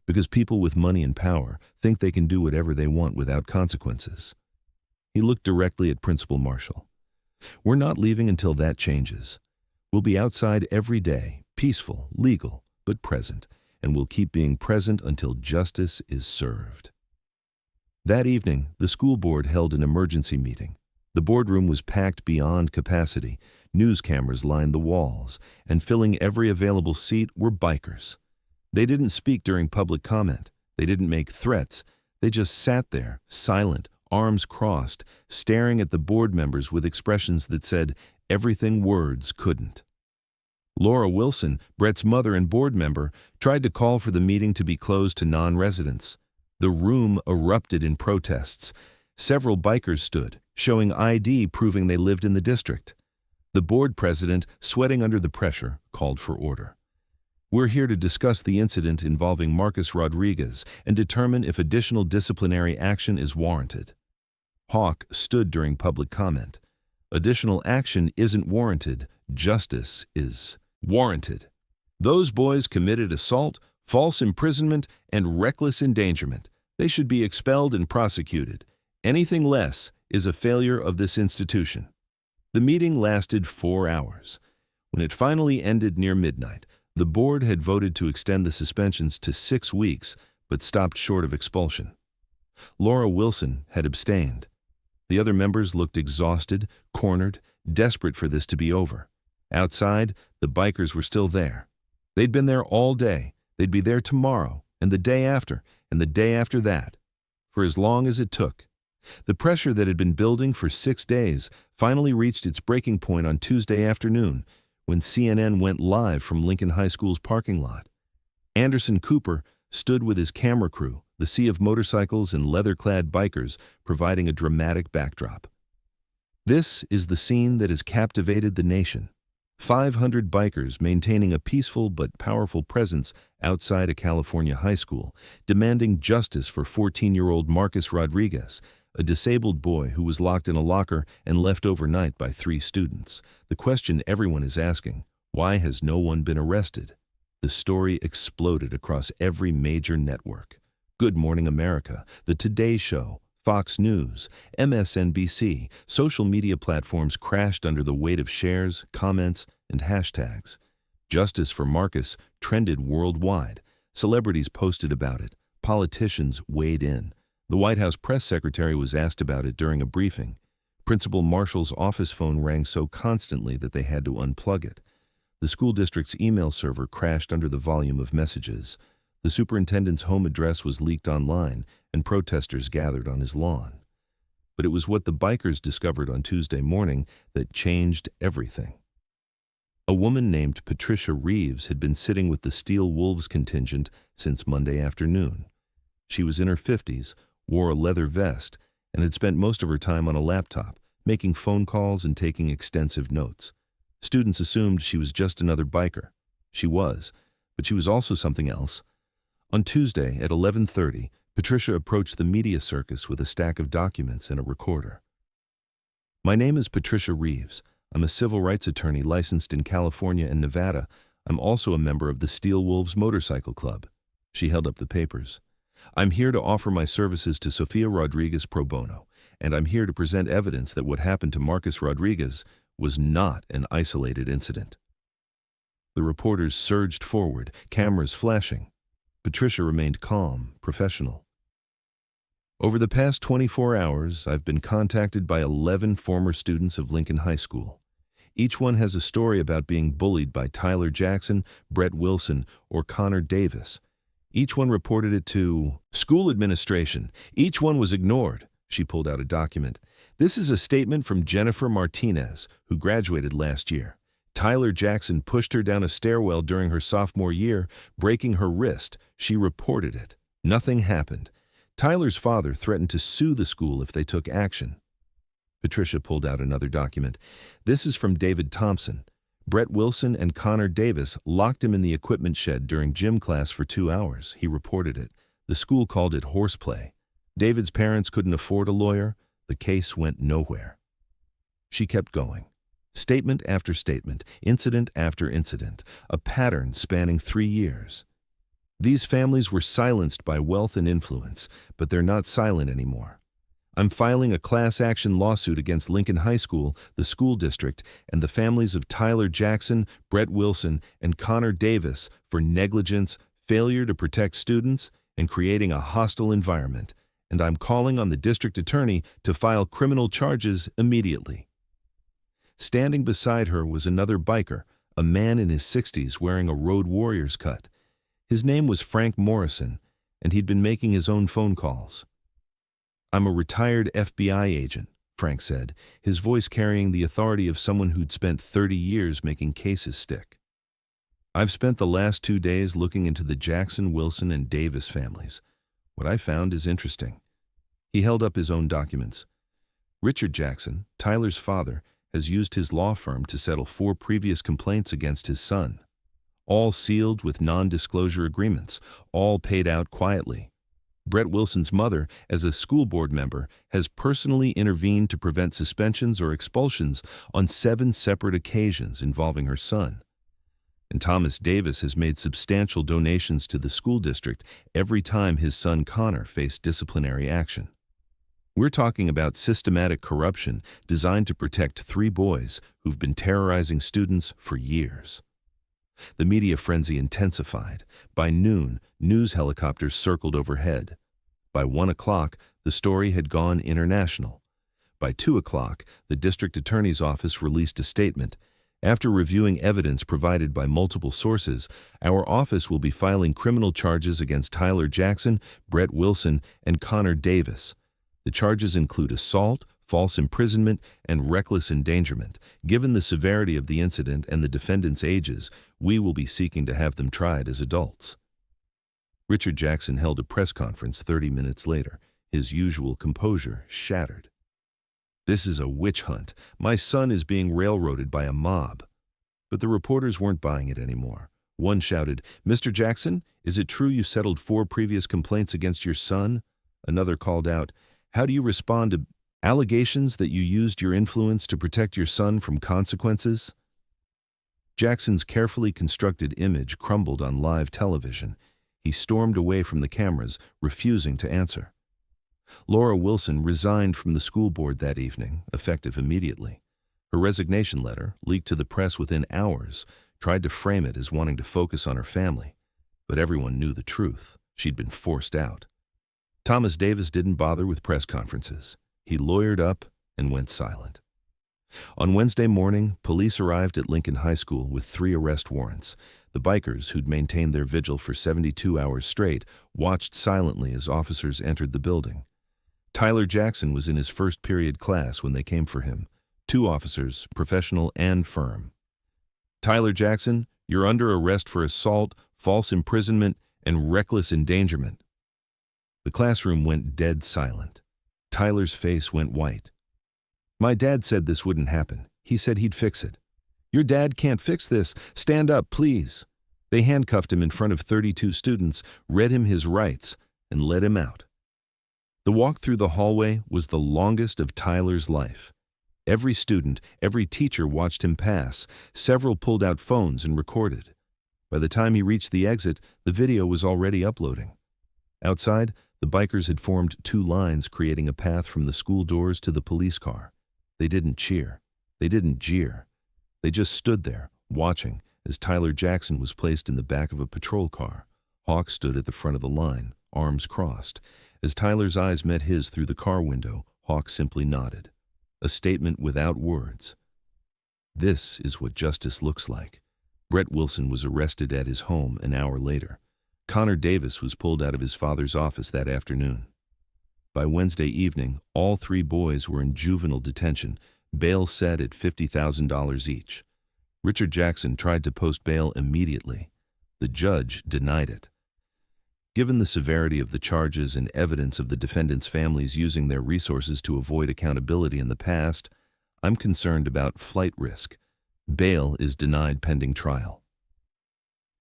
Because people with money and power think they can do whatever they want without consequences." He looked directly at Principal Marshall. "We're not leaving until that changes. We'll be outside every day, peaceful, legal, but present, and we'll keep being present until justice is served." That evening, the school board held an emergency meeting. The boardroom was packed beyond capacity. News cameras lined the walls, and filling every available seat were bikers. They didn't speak during public comment. They didn't make threats. They just sat there, silent, arms crossed, staring at the board members with expressions that said everything words couldn't. Laura Wilson, Brett's mother and board member, tried to call for the meeting to be closed to non-residents. The room erupted in protests. Several bikers stood, showing ID proving they lived in the district. The board president, sweating under the pressure, called for order. "We're here to discuss the incident involving Marcus Rodriguez and determine if additional disciplinary action is warranted." Hawk stood during public comment. "Additional action isn't warranted. Justice is warranted. Those boys committed assault, false imprisonment, and reckless endangerment. They should be expelled and prosecuted. Anything less is a failure of this institution." The meeting lasted 4 hours. When it finally ended near midnight, the board had voted to extend the suspensions to 6 weeks, but stopped short of expulsion. Laura Wilson had abstained. The other members looked exhausted, cornered, desperate for this to be over. Outside, the bikers were still there. They'd been there all day. They'd be there tomorrow, and the day after, and the day after that, for as long as it took. The pressure that had been building for 6 days finally reached its breaking point on Tuesday afternoon when CNN went live from Lincoln High School's parking lot. Anderson Cooper stood with his camera crew, the sea of motorcycles and leather-clad bikers providing a dramatic backdrop. This is the scene that has captivated the nation. 500 bikers maintaining a peaceful but powerful presence outside a California high school, demanding justice for 14-year-old Marcus Rodriguez, a disabled boy who was locked in a locker and left overnight by 3 students. The question everyone is asking, why has no one been arrested? The story exploded across every major network. Good Morning America, The Today Show, Fox News, MSNBC, social media platforms crashed under the weight of shares, comments, and hashtags. Justice for Marcus trended worldwide. Celebrities posted about it. Politicians weighed in. The White House press secretary was asked about it during a briefing. Principal Marshall's office phone rang so constantly that they had to unplug it. The school district's email server crashed under the volume of messages. The superintendent's home address was leaked online, and protesters gathered on his lawn. But it was what the bikers discovered on Tuesday morning that changed everything. A woman named Patricia Reeves had been sitting with the Steel Wolves contingent since Monday afternoon. She was in her 50s, wore a leather vest, and had spent most of her time on a laptop, making phone calls and taking extensive notes. Students assumed she was just another biker. She was, but she was also something else. On Tuesday at 11:30, Patricia approached the media circus with a stack of documents and a recorder. "My name is Patricia Reeves. I'm a civil rights attorney licensed in California and Nevada. I'm also a member of the Steel Wolves Motorcycle Club." She held up the papers. "I'm here to offer my services to Sofia Rodriguez pro bono, and I'm here to present evidence that what happened to Marcus Rodriguez was not an isolated incident." The reporters surged forward, cameras flashing. Patricia remained calm, professional. "Over the past 24 hours, I've been contacted by 11 former students of Lincoln High School. Each one has a story about being bullied by Tyler Jackson, Brett Wilson, or Connor Davis. Each one reported it to school administration. Each one was ignored." She pulled out a document. "This is a statement from Jennifer Martinez, who graduated last year. Tyler Jackson pushed her down a stairwell during her sophomore year, breaking her wrist. She reported it. Nothing happened. Tyler's father threatened to sue the school if they took action." Patricia pulled out another document. "This is from David Thompson. Brett Wilson and Connor Davis locked him in the equipment shed during gym class for 2 hours. He reported it. The school called it horseplay. David's parents couldn't afford a lawyer. The case went nowhere." She kept going. Statement after statement, incident after incident, a pattern spanning 3 years. These families were silenced by wealth and influence, but they're not silent anymore. "I'm filing a class action lawsuit against Lincoln High School, the school district, and the families of Tyler Jackson, Brett Wilson, and Connor Davis for negligence, failure to protect students, and creating a hostile environment. And I'm calling on the district attorney to file criminal charges immediately." Standing beside her was another biker, a man in his 60s wearing a Road Warriors cut. His name was Frank Morrison, and he'd been making his own phone calls. "I'm a retired FBI agent," Frank said, his voice carrying the authority of someone who'd spent 30 years making cases stick. "I've spent the last 2 days looking into the Jackson, Wilson, and Davis families. What I found is interesting." He held up his own documents. Richard Jackson, Tyler's father, has used his law firm to settle 4 previous complaints against his son, all sealed with non-disclosure agreements, all paid out quietly. Brett Wilson's mother, as a school board member, has personally intervened to prevent suspensions or expulsions on 7 separate occasions involving her son. And Thomas Davis has made substantial donations to the school district every time his son Connor faced disciplinary action. We're talking about systematic corruption designed to protect 3 boys who've been terrorizing students for years. The media frenzy intensified. By noon, news helicopters circled overhead. By 1 o'clock, the story had gone international. By 2 o'clock, the district attorney's office released a statement. After reviewing evidence provided by multiple sources, our office will be filing criminal charges against Tyler Jackson, Brett Wilson, and Connor Davis. The charges include assault, false imprisonment, and reckless endangerment. Given the severity of the incident and the defendants' ages, we will be seeking to have them tried as adults. Richard Jackson held a press conference 30 minutes later, his usual composure shattered. "This is a witch hunt. My son is being railroaded by a mob." But the reporters weren't buying it anymore. One shouted, "Mr. Jackson, is it true you settled 4 previous complaints against your son?" Another called out, "How do you respond to allegations that you used your influence to protect your son from consequences?" Jackson's carefully constructed image crumbled on live television. He stormed away from the cameras, refusing to answer. Laura Wilson resigned from the school board that evening, effective immediately. Her resignation letter, leaked to the press within hours, tried to frame it as wanting to focus on her family. But everyone knew the truth. She'd been forced out. Thomas Davis didn't bother with press conferences. He lawyered up and went silent. On Wednesday morning, police arrived at Lincoln High School with 3 arrest warrants. The bikers, who'd maintained their vigil for 72 hours straight, watched silently as officers entered the building. Tyler Jackson was in his first period class when they came for him. 2 officers, professional and firm. "Tyler Jackson, you're under arrest for assault, false imprisonment, and reckless endangerment." The classroom went dead silent. Tyler's face went white. "My dad said this wouldn't happen. He said he'd fix it." "Your dad can't fix this. Stand up, please." They handcuffed him in front of 32 students, read him his rights, and let him out. The walk through the hallway was the longest of Tyler's life. Every student, every teacher watched him pass. Several pulled out phones and recorded. By the time he reached the exit, the video was already uploading. Outside, the bikers had formed 2 lines, creating a path from the school doors to the police car. They didn't cheer. They didn't jeer. They just stood there, watching, as Tyler Jackson was placed in the back of a patrol car. Hawk stood at the front of the line, arms crossed. As Tyler's eyes met his through the car window, Hawk simply nodded. A statement without words. This is what justice looks like. Brett Wilson was arrested at his home an hour later. Connor Davis was pulled out of his father's office that afternoon. By Wednesday evening, all 3 boys were in juvenile detention, bail set at $50,000 each. Richard Jackson tried to post bail immediately. The judge denied it. Given the severity of the charges and evidence of the defendants' families using their resources to avoid accountability in the past, I'm concerned about flight risk. Bail is denied pending trial.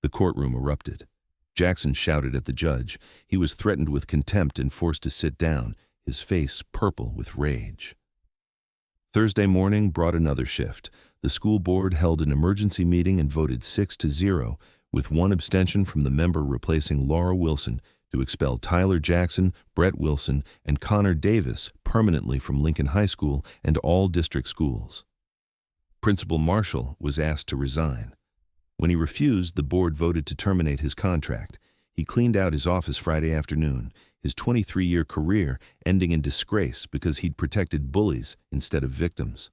The courtroom erupted. Jackson shouted at the judge. He was threatened with contempt and forced to sit down, his face purple with rage. Thursday morning brought another shift. The school board held an emergency meeting and voted 6-0, with 1 abstention from the member replacing Laura Wilson, to expel Tyler Jackson, Brett Wilson, and Connor Davis permanently from Lincoln High School and all district schools. Principal Marshall was asked to resign. When he refused, the board voted to terminate his contract. He cleaned out his office Friday afternoon, his 23-year career ending in disgrace because he'd protected bullies instead of victims.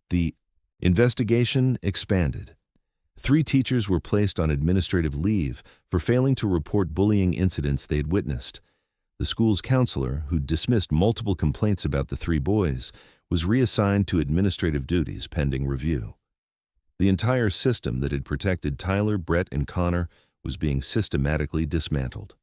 The investigation expanded. 3 teachers were placed on administrative leave for failing to report bullying incidents they'd witnessed. The school's counselor, who dismissed multiple complaints about the 3 boys, was reassigned to administrative duties pending review. The entire system that had protected Tyler, Brett, and Connor was being systematically dismantled.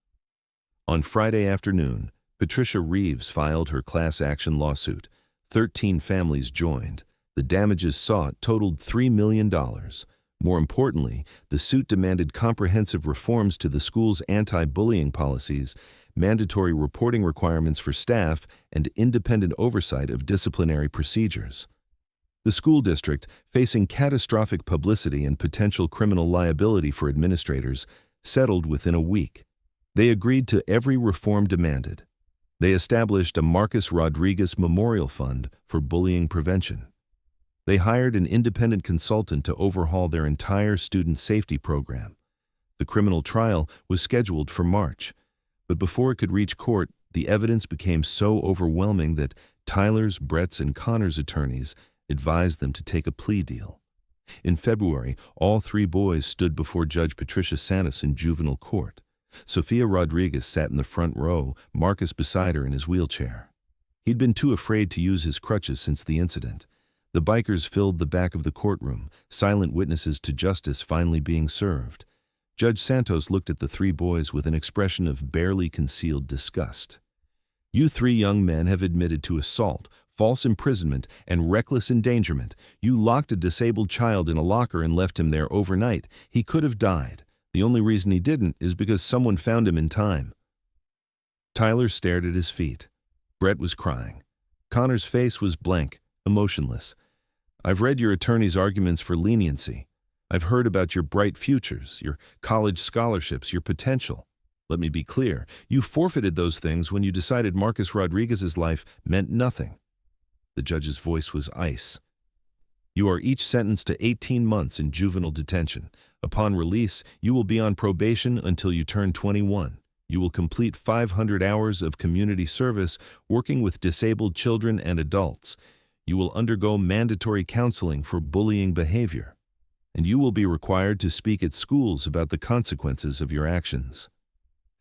On Friday afternoon, Patricia Reeves filed her class action lawsuit. 13 families joined. The damages sought totaled $3 million. More importantly, the suit demanded comprehensive reforms to the school's anti-bullying policies, mandatory reporting requirements for staff, and independent oversight of disciplinary procedures. The school district, facing catastrophic publicity and potential criminal liability for administrators, settled within a week. They agreed to every reform demanded. They established a Marcus Rodriguez Memorial Fund for bullying prevention. They hired an independent consultant to overhaul their entire student safety program. The criminal trial was scheduled for March, but before it could reach court, the evidence became so overwhelming that Tyler's, Brett's, and Connor's attorneys advised them to take a plea deal. In February, all three boys stood before Judge Patricia Santos in juvenile court. Sophia Rodriguez sat in the front row, Marcus beside her in his wheelchair. He'd been too afraid to use his crutches since the incident. The bikers filled the back of the courtroom, silent witnesses to justice finally being served. Judge Santos looked at the three boys with an expression of barely concealed disgust. "You three young men have admitted to assault, false imprisonment, and reckless endangerment. You locked a disabled child in a locker and left him there overnight. He could have died. The only reason he didn't is because someone found him in time." Tyler stared at his feet. Brett was crying. Connor's face was blank, emotionless. "I've read your attorney's arguments for leniency. I've heard about your bright futures, your college scholarships, your potential. Let me be clear, you forfeited those things when you decided Marcus Rodriguez's life meant nothing." The judge's voice was ice. "You are each sentenced to 18 months in juvenile detention. Upon release, you will be on probation until you turn 21. You will complete 500 hours of community service working with disabled children and adults. You will undergo mandatory counseling for bullying behavior. And you will be required to speak at schools about the consequences of your actions."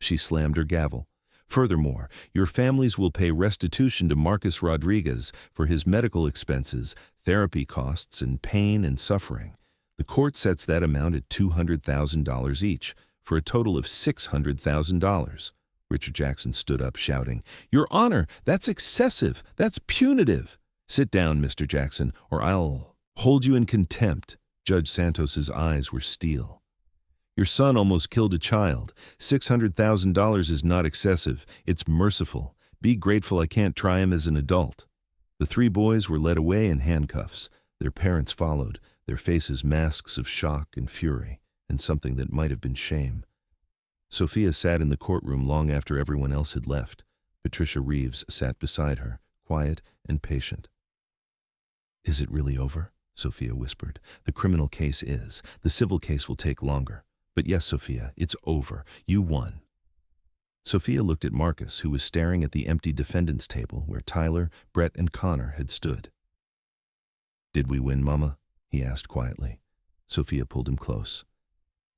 She slammed her gavel. "Furthermore, your families will pay restitution to Marcus Rodriguez for his medical expenses, therapy costs, and pain and suffering. The court sets that amount at $200,000 each, for a total of $600,000. Richard Jackson stood up, shouting, "Your Honor, that's excessive. That's punitive." "Sit down, Mr. Jackson, or I'll hold you in contempt." Judge Santos's eyes were steel. "Your son almost killed a child. $600,000 is not excessive. It's merciful. Be grateful I can't try him as an adult." The three boys were led away in handcuffs. Their parents followed, their faces masks of shock and fury, and something that might have been shame. Sophia sat in the courtroom long after everyone else had left. Patricia Reeves sat beside her, quiet and patient. "Is it really over?" Sophia whispered. "The criminal case is. The civil case will take longer. But yes, Sophia, it's over. You won." Sophia looked at Marcus, who was staring at the empty defendant's table where Tyler, Brett, and Connor had stood. "Did we win, Mama?" he asked quietly. Sophia pulled him close.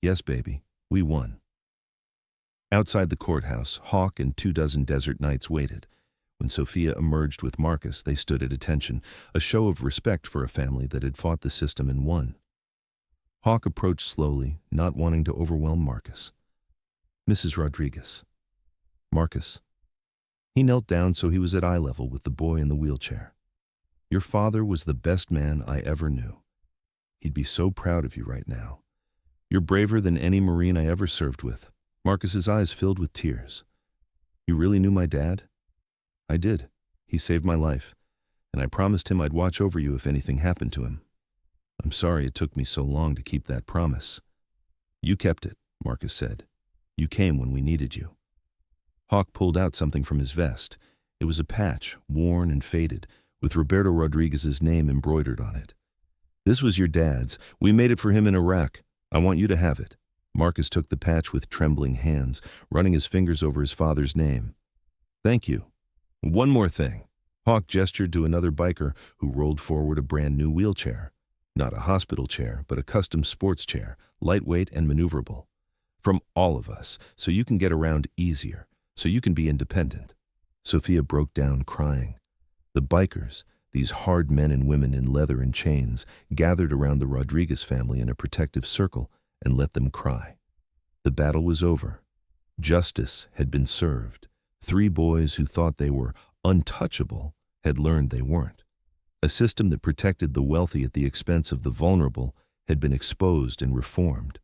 "Yes, baby, we won." Outside the courthouse, Hawk and 24 Desert Knights waited. When Sophia emerged with Marcus, they stood at attention, a show of respect for a family that had fought the system and won. Hawk approached slowly, not wanting to overwhelm Marcus. "Mrs. Rodriguez." "Marcus." He knelt down so he was at eye level with the boy in the wheelchair. "Your father was the best man I ever knew. He'd be so proud of you right now. You're braver than any Marine I ever served with." Marcus's eyes filled with tears. "You really knew my dad?" "I did. He saved my life, and I promised him I'd watch over you if anything happened to him. I'm sorry it took me so long to keep that promise." "You kept it," Marcus said. "You came when we needed you." Hawk pulled out something from his vest. It was a patch, worn and faded, with Roberto Rodriguez's name embroidered on it. "This was your dad's. We made it for him in Iraq. I want you to have it." Marcus took the patch with trembling hands, running his fingers over his father's name. "Thank you. One more thing." Hawk gestured to another biker who rolled forward a brand new wheelchair. Not a hospital chair, but a custom sports chair, lightweight and maneuverable. "From all of us, so you can get around easier, so you can be independent." Sophia broke down crying. The bikers, these hard men and women in leather and chains, gathered around the Rodriguez family in a protective circle and let them cry. The battle was over. Justice had been served. Three boys who thought they were untouchable had learned they weren't. A system that protected the wealthy at the expense of the vulnerable had been exposed and reformed.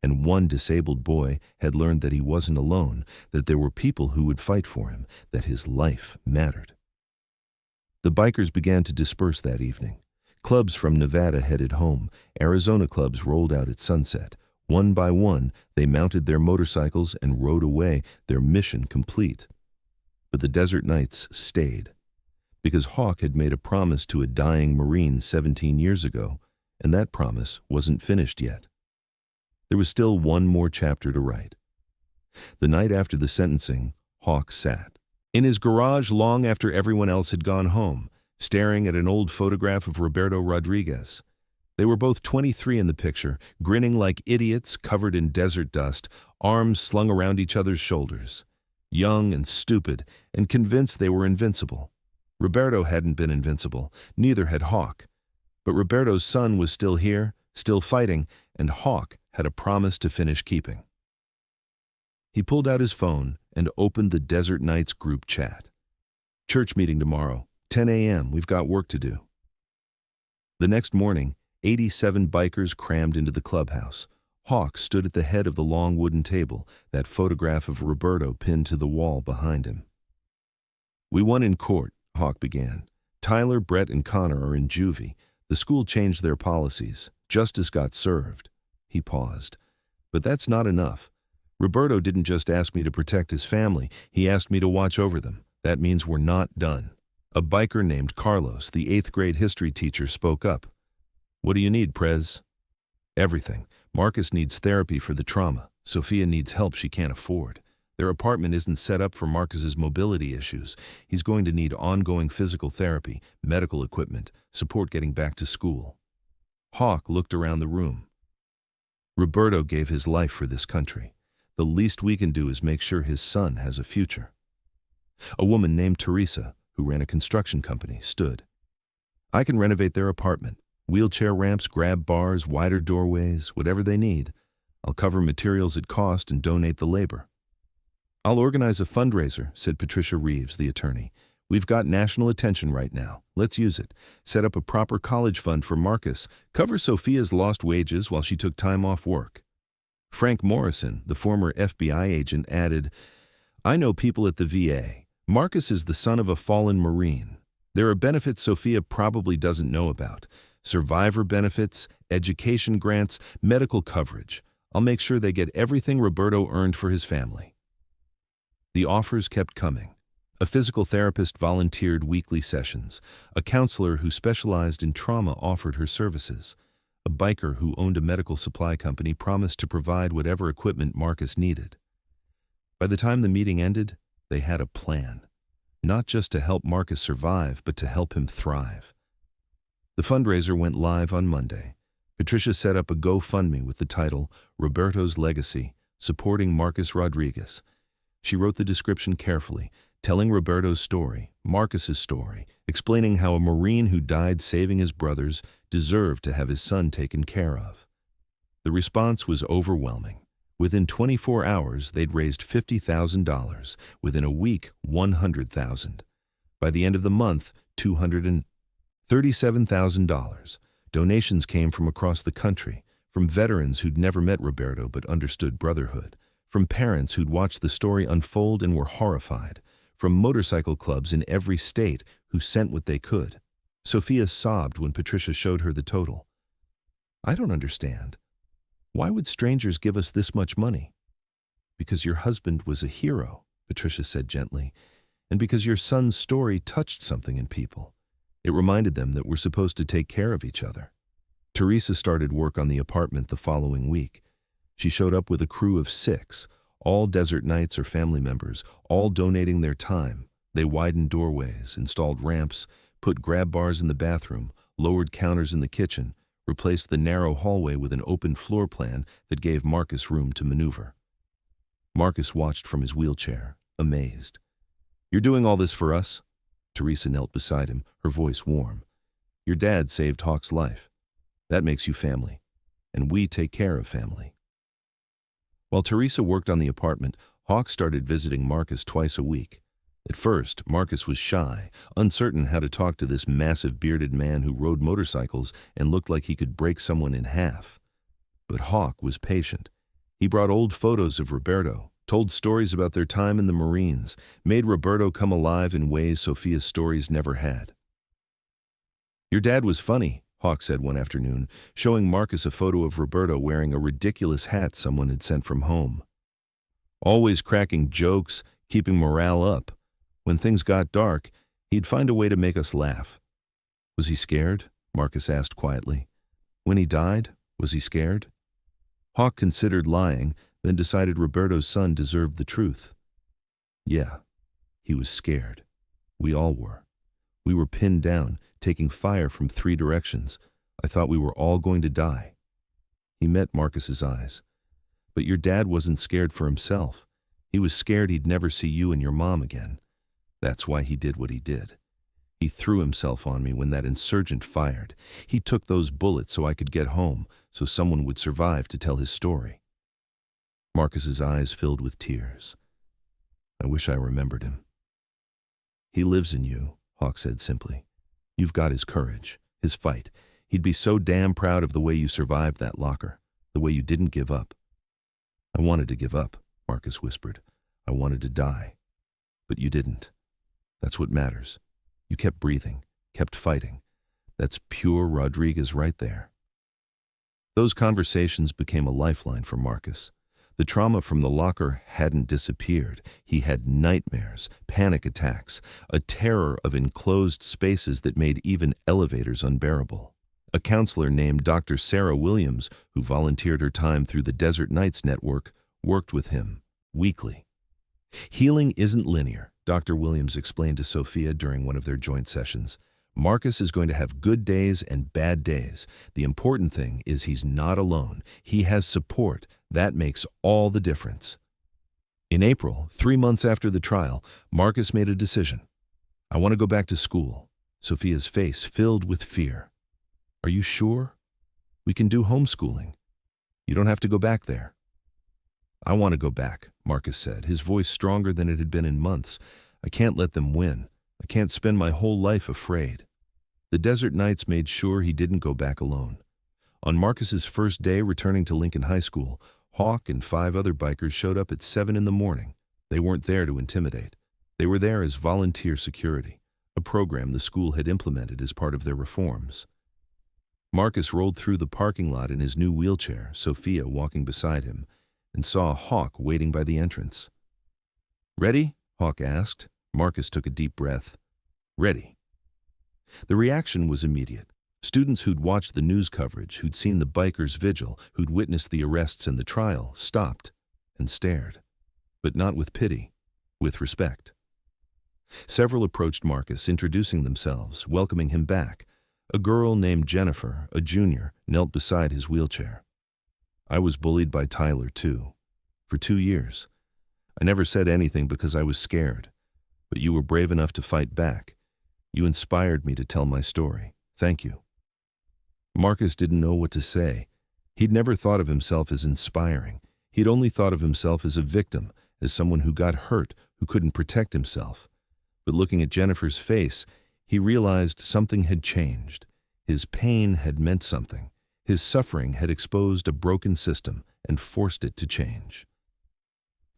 And one disabled boy had learned that he wasn't alone, that there were people who would fight for him, that his life mattered. The bikers began to disperse that evening. Clubs from Nevada headed home. Arizona clubs rolled out at sunset. One by one, they mounted their motorcycles and rode away, their mission complete. But the Desert Knights stayed, because Hawk had made a promise to a dying Marine 17 years ago, and that promise wasn't finished yet. There was still one more chapter to write. The night after the sentencing, Hawk sat in his garage long after everyone else had gone home, staring at an old photograph of Roberto Rodriguez. They were both 23 in the picture, grinning like idiots, covered in desert dust, arms slung around each other's shoulders. Young and stupid, and convinced they were invincible. Roberto hadn't been invincible, neither had Hawk. But Roberto's son was still here, still fighting, and Hawk had a promise to finish keeping. He pulled out his phone and opened the Desert Knights group chat. Church meeting tomorrow, 10 a.m., we've got work to do. The next morning, 87 bikers crammed into the clubhouse. Hawk stood at the head of the long wooden table, that photograph of Roberto pinned to the wall behind him. We won in court, Hawk began. Tyler, Brett, and Connor are in juvie. The school changed their policies. Justice got served. He paused. But that's not enough. Roberto didn't just ask me to protect his family. He asked me to watch over them. That means we're not done. A biker named Carlos, the 8th grade history teacher, spoke up. What do you need, Prez? Everything. Marcus needs therapy for the trauma. Sophia needs help she can't afford. Their apartment isn't set up for Marcus's mobility issues. He's going to need ongoing physical therapy, medical equipment, support getting back to school. Hawk looked around the room. Roberto gave his life for this country. The least we can do is make sure his son has a future. A woman named Teresa, who ran a construction company, stood. I can renovate their apartment. Wheelchair ramps, grab bars, wider doorways, whatever they need. I'll cover materials at cost and donate the labor. I'll organize a fundraiser, said Patricia Reeves, the attorney. We've got national attention right now. Let's use it. Set up a proper college fund for Marcus. Cover Sophia's lost wages while she took time off work. Frank Morrison, the former FBI agent, added, I know people at the VA. Marcus is the son of a fallen Marine. There are benefits Sophia probably doesn't know about. Survivor benefits, education grants, medical coverage. I'll make sure they get everything Roberto earned for his family. The offers kept coming. A physical therapist volunteered weekly sessions. A counselor who specialized in trauma offered her services. A biker who owned a medical supply company promised to provide whatever equipment Marcus needed. By the time the meeting ended, they had a plan. Not just to help Marcus survive, but to help him thrive. The fundraiser went live on Monday. Patricia set up a GoFundMe with the title, Roberto's Legacy, supporting Marcus Rodriguez. She wrote the description carefully, telling Roberto's story, Marcus's story, explaining how a Marine who died saving his brothers deserved to have his son taken care of. The response was overwhelming. Within 24 hours, they'd raised $50,000. Within a week, $100,000. By the end of the month, $237,000. Donations came from across the country, from veterans who'd never met Roberto but understood brotherhood, from parents who'd watched the story unfold and were horrified, from motorcycle clubs in every state who sent what they could. Sophia sobbed when Patricia showed her the total. I don't understand. Why would strangers give us this much money? Because your husband was a hero, Patricia said gently, and because your son's story touched something in people. It reminded them that we're supposed to take care of each other. Teresa started work on the apartment the following week. She showed up with a crew of 6, all Desert Knights or family members, all donating their time. They widened doorways, installed ramps, put grab bars in the bathroom, lowered counters in the kitchen, replaced the narrow hallway with an open floor plan that gave Marcus room to maneuver. Marcus watched from his wheelchair, amazed. You're doing all this for us? Teresa knelt beside him, her voice warm. Your dad saved Hawk's life. That makes you family. And we take care of family. While Teresa worked on the apartment, Hawk started visiting Marcus twice a week. At first, Marcus was shy, uncertain how to talk to this massive bearded man who rode motorcycles and looked like he could break someone in half. But Hawk was patient. He brought old photos of Roberto, told stories about their time in the Marines, made Roberto come alive in ways Sophia's stories never had. "Your dad was funny," Hawk said one afternoon, showing Marcus a photo of Roberto wearing a ridiculous hat someone had sent from home. "Always cracking jokes, keeping morale up. When things got dark, he'd find a way to make us laugh." "Was he scared?" Marcus asked quietly. "When he died, was he scared?" Hawk considered lying, then decided Roberto's son deserved the truth. "Yeah, he was scared. We all were. We were pinned down, taking fire from 3 directions. I thought we were all going to die." He met Marcus's eyes. "But your dad wasn't scared for himself. He was scared he'd never see you and your mom again. That's why he did what he did. He threw himself on me when that insurgent fired. He took those bullets so I could get home, so someone would survive to tell his story." Marcus's eyes filled with tears. "I wish I remembered him." "He lives in you," Hawk said simply. "You've got his courage, his fight. He'd be so damn proud of the way you survived that locker, the way you didn't give up." "I wanted to give up," Marcus whispered. "I wanted to die. But you didn't. That's what matters. You kept breathing, kept fighting. That's pure Rodriguez right there." Those conversations became a lifeline for Marcus. The trauma from the locker hadn't disappeared. He had nightmares, panic attacks, a terror of enclosed spaces that made even elevators unbearable. A counselor named Dr. Sarah Williams, who volunteered her time through the Desert Nights Network, worked with him weekly. "Healing isn't linear," Dr. Williams explained to Sophia during one of their joint sessions. "Marcus is going to have good days and bad days. The important thing is he's not alone. He has support. That makes all the difference." In April, 3 months after the trial, Marcus made a decision. "I want to go back to school." Sophia's face filled with fear. "Are you sure? We can do homeschooling. You don't have to go back there." "I want to go back," Marcus said, his voice stronger than it had been in months. "I can't let them win. I can't spend my whole life afraid." The Desert Nights made sure he didn't go back alone. On Marcus's first day returning to Lincoln High School, Hawk and 5 other bikers showed up at 7 in the morning. They weren't there to intimidate. They were there as volunteer security, a program the school had implemented as part of their reforms. Marcus rolled through the parking lot in his new wheelchair, Sophia walking beside him, and saw Hawk waiting by the entrance. "Ready?" Hawk asked. Marcus took a deep breath. "Ready." The reaction was immediate. Students who'd watched the news coverage, who'd seen the bikers' vigil, who'd witnessed the arrests and the trial, stopped and stared. But not with pity, with respect. Several approached Marcus, introducing themselves, welcoming him back. A girl named Jennifer, a junior, knelt beside his wheelchair. "I was bullied by Tyler, too. For 2 years. I never said anything because I was scared. But you were brave enough to fight back. You inspired me to tell my story. Thank you." Marcus didn't know what to say. He'd never thought of himself as inspiring. He'd only thought of himself as a victim, as someone who got hurt, who couldn't protect himself. But looking at Jennifer's face, he realized something had changed. His pain had meant something. His suffering had exposed a broken system and forced it to change.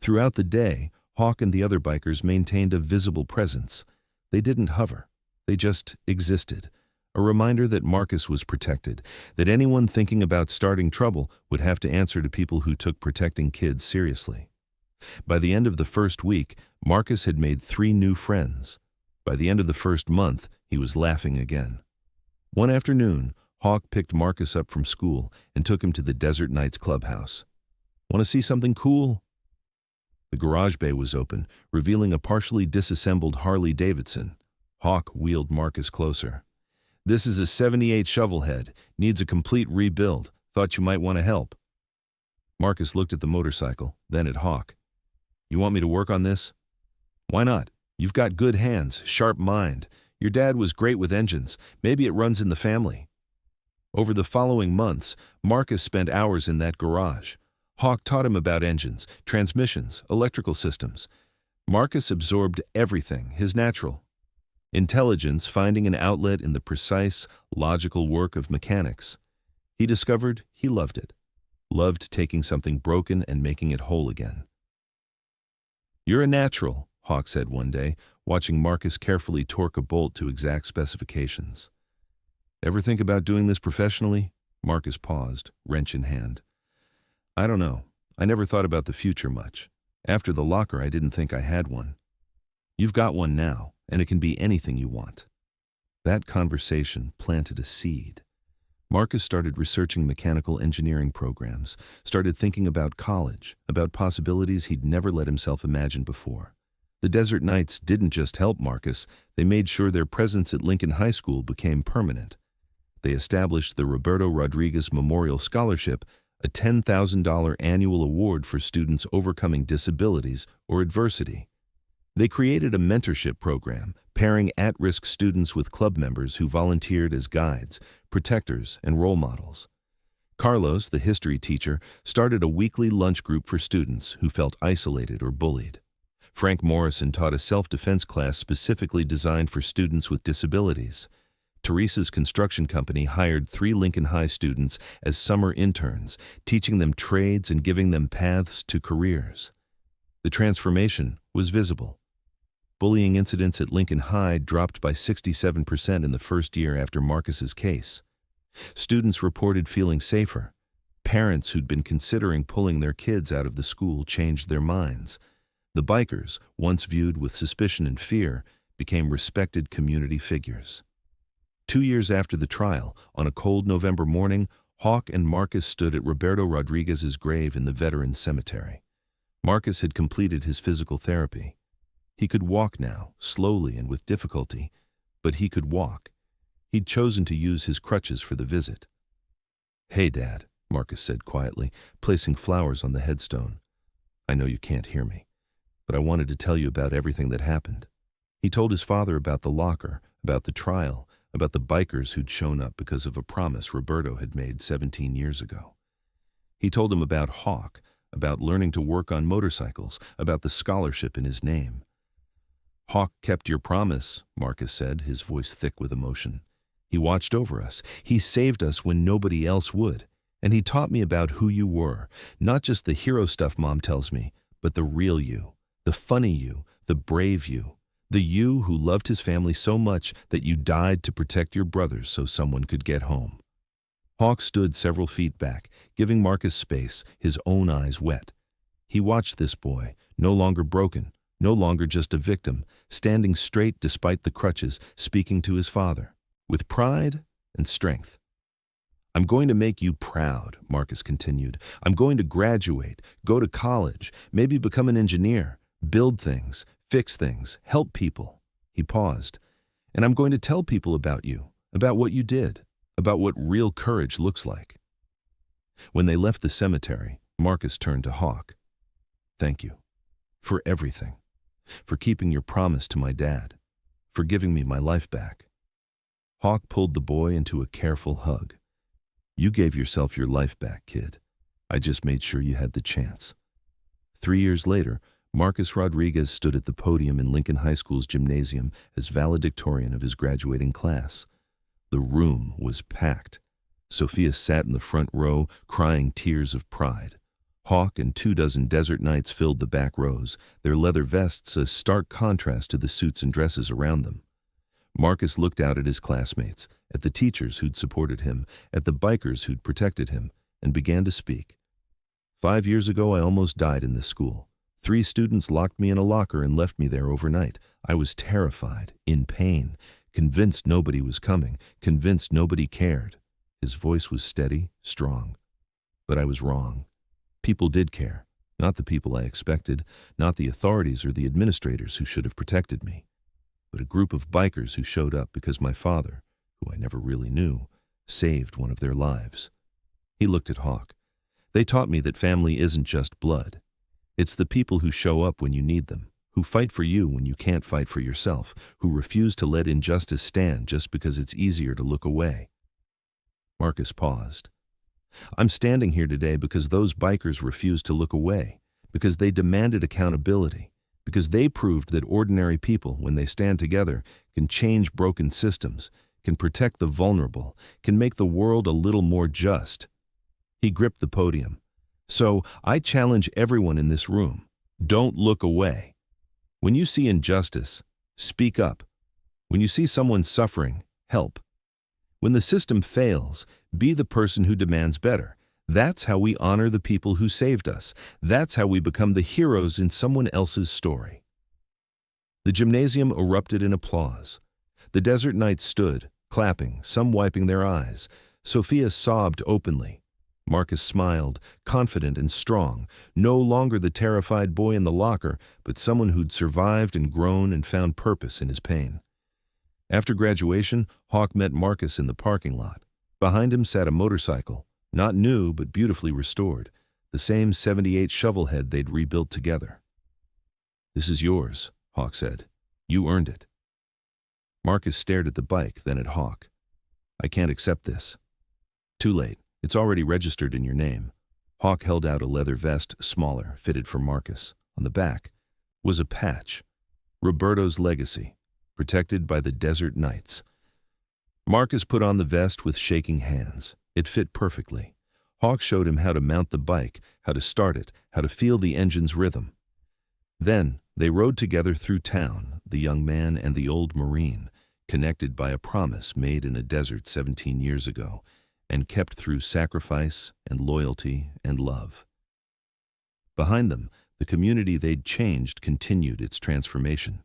Throughout the day, Hawk and the other bikers maintained a visible presence. They didn't hover. They just existed. A reminder that Marcus was protected, that anyone thinking about starting trouble would have to answer to people who took protecting kids seriously. By the end of the first week, Marcus had made 3 new friends. By the end of the first month, he was laughing again. One afternoon, Hawk picked Marcus up from school and took him to the Desert Nights clubhouse. "Want to see something cool?" The garage bay was open, revealing a partially disassembled Harley Davidson. Hawk wheeled Marcus closer. "This is a 78 Shovelhead. Needs a complete rebuild. Thought you might want to help." Marcus looked at the motorcycle, then at Hawk. "You want me to work on this?" "Why not? You've got good hands, sharp mind. Your dad was great with engines. Maybe it runs in the family." Over the following months, Marcus spent hours in that garage. Hawk taught him about engines, transmissions, electrical systems. Marcus absorbed everything, his natural intelligence finding an outlet in the precise, logical work of mechanics. He discovered he loved it, loved taking something broken and making it whole again. "You're a natural," Hawk said one day, watching Marcus carefully torque a bolt to exact specifications. "Ever think about doing this professionally?" Marcus paused, wrench in hand. "I don't know. I never thought about the future much. After the locker, I didn't think I had one. You've got one now, and it can be anything you want." That conversation planted a seed. Marcus started researching mechanical engineering programs, started thinking about college, about possibilities he'd never let himself imagine before. The desert nights didn't just help Marcus, they made sure their presence at Lincoln High School became permanent. They established the Roberto Rodriguez Memorial Scholarship, a $10,000 annual award for students overcoming disabilities or adversity. They created a mentorship program, pairing at-risk students with club members who volunteered as guides, protectors, and role models. Carlos, the history teacher, started a weekly lunch group for students who felt isolated or bullied. Frank Morrison taught a self-defense class specifically designed for students with disabilities. Teresa's construction company hired 3 Lincoln High students as summer interns, teaching them trades and giving them paths to careers. The transformation was visible. Bullying incidents at Lincoln High dropped by 67% in the first year after Marcus's case. Students reported feeling safer. Parents who'd been considering pulling their kids out of the school changed their minds. The bikers, once viewed with suspicion and fear, became respected community figures. 2 years after the trial, on a cold November morning, Hawk and Marcus stood at Roberto Rodriguez's grave in the Veterans Cemetery. Marcus had completed his physical therapy. He could walk now, slowly and with difficulty, but he could walk. He'd chosen to use his crutches for the visit. "Hey, Dad," Marcus said quietly, placing flowers on the headstone. "I know you can't hear me, but I wanted to tell you about everything that happened." He told his father about the locker, about the trial, about the bikers who'd shown up because of a promise Roberto had made 17 years ago. He told him about Hawk, about learning to work on motorcycles, about the scholarship in his name. "Hawk kept your promise," Marcus said, his voice thick with emotion. "He watched over us. He saved us when nobody else would. And he taught me about who you were, not just the hero stuff Mom tells me, but the real you, the funny you, the brave you, the you who loved his family so much that you died to protect your brothers so someone could get home." Hawk stood several feet back, giving Marcus space, his own eyes wet. He watched this boy, no longer broken, no longer just a victim, standing straight despite the crutches, speaking to his father, with pride and strength. "I'm going to make you proud," Marcus continued. "I'm going to graduate, go to college, maybe become an engineer, build things, fix things, help people." He paused. "And I'm going to tell people about you, about what you did, about what real courage looks like." When they left the cemetery, Marcus turned to Hawk. "Thank you for everything, for keeping your promise to my dad, for giving me my life back." Hawk pulled the boy into a careful hug. "You gave yourself your life back, kid. I just made sure you had the chance." 3 years later, Marcus Rodriguez stood at the podium in Lincoln High School's gymnasium as valedictorian of his graduating class. The room was packed. Sophia sat in the front row, crying tears of pride. Hawk and 24 desert knights filled the back rows, their leather vests a stark contrast to the suits and dresses around them. Marcus looked out at his classmates, at the teachers who'd supported him, at the bikers who'd protected him, and began to speak. "5 years ago, I almost died in this school. 3 students locked me in a locker and left me there overnight. I was terrified, in pain, convinced nobody was coming, convinced nobody cared." His voice was steady, strong. "But I was wrong. People did care, not the people I expected, not the authorities or the administrators who should have protected me, but a group of bikers who showed up because my father, who I never really knew, saved one of their lives." He looked at Hawk. "They taught me that family isn't just blood. It's the people who show up when you need them, who fight for you when you can't fight for yourself, who refuse to let injustice stand just because it's easier to look away." Marcus paused. "I'm standing here today because those bikers refused to look away, because they demanded accountability, because they proved that ordinary people, when they stand together, can change broken systems, can protect the vulnerable, can make the world a little more just. He gripped the podium. So, I challenge everyone in this room, don't look away. When you see injustice, speak up. When you see someone suffering, help. When the system fails, be the person who demands better. That's how we honor the people who saved us. That's how we become the heroes in someone else's story. The gymnasium erupted in applause. The desert knights stood, clapping, some wiping their eyes. Sophia sobbed openly. Marcus smiled, confident and strong, no longer the terrified boy in the locker, but someone who'd survived and grown and found purpose in his pain. After graduation, Hawk met Marcus in the parking lot. Behind him sat a motorcycle, not new but beautifully restored, the same '78 shovelhead they'd rebuilt together. "This is yours," Hawk said. "You earned it." Marcus stared at the bike, then at Hawk. "I can't accept this." "Too late. It's already registered in your name." Hawk held out a leather vest, smaller, fitted for Marcus. On the back was a patch. Roberto's legacy, protected by the Desert Knights. Marcus put on the vest with shaking hands. It fit perfectly. Hawk showed him how to mount the bike, how to start it, how to feel the engine's rhythm. Then they rode together through town, the young man and the old Marine, connected by a promise made in a desert 17 years ago, and kept through sacrifice and loyalty and love. Behind them, the community they'd changed continued its transformation.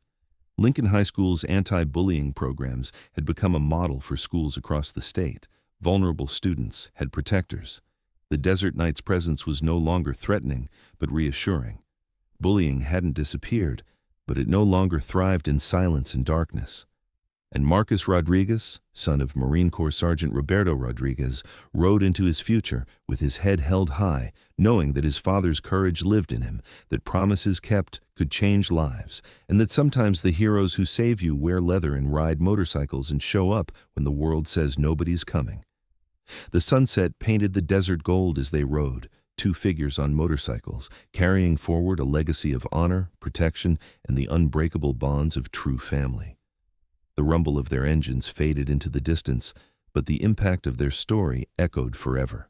Lincoln High School's anti-bullying programs had become a model for schools across the state. Vulnerable students had protectors. The Desert Knights' presence was no longer threatening, but reassuring. Bullying hadn't disappeared, but it no longer thrived in silence and darkness. And Marcus Rodriguez, son of Marine Corps Sergeant Roberto Rodriguez, rode into his future with his head held high, knowing that his father's courage lived in him, that promises kept could change lives, and that sometimes the heroes who save you wear leather and ride motorcycles and show up when the world says nobody's coming. The sunset painted the desert gold as they rode, two figures on motorcycles, carrying forward a legacy of honor, protection, and the unbreakable bonds of true family. The rumble of their engines faded into the distance, but the impact of their story echoed forever.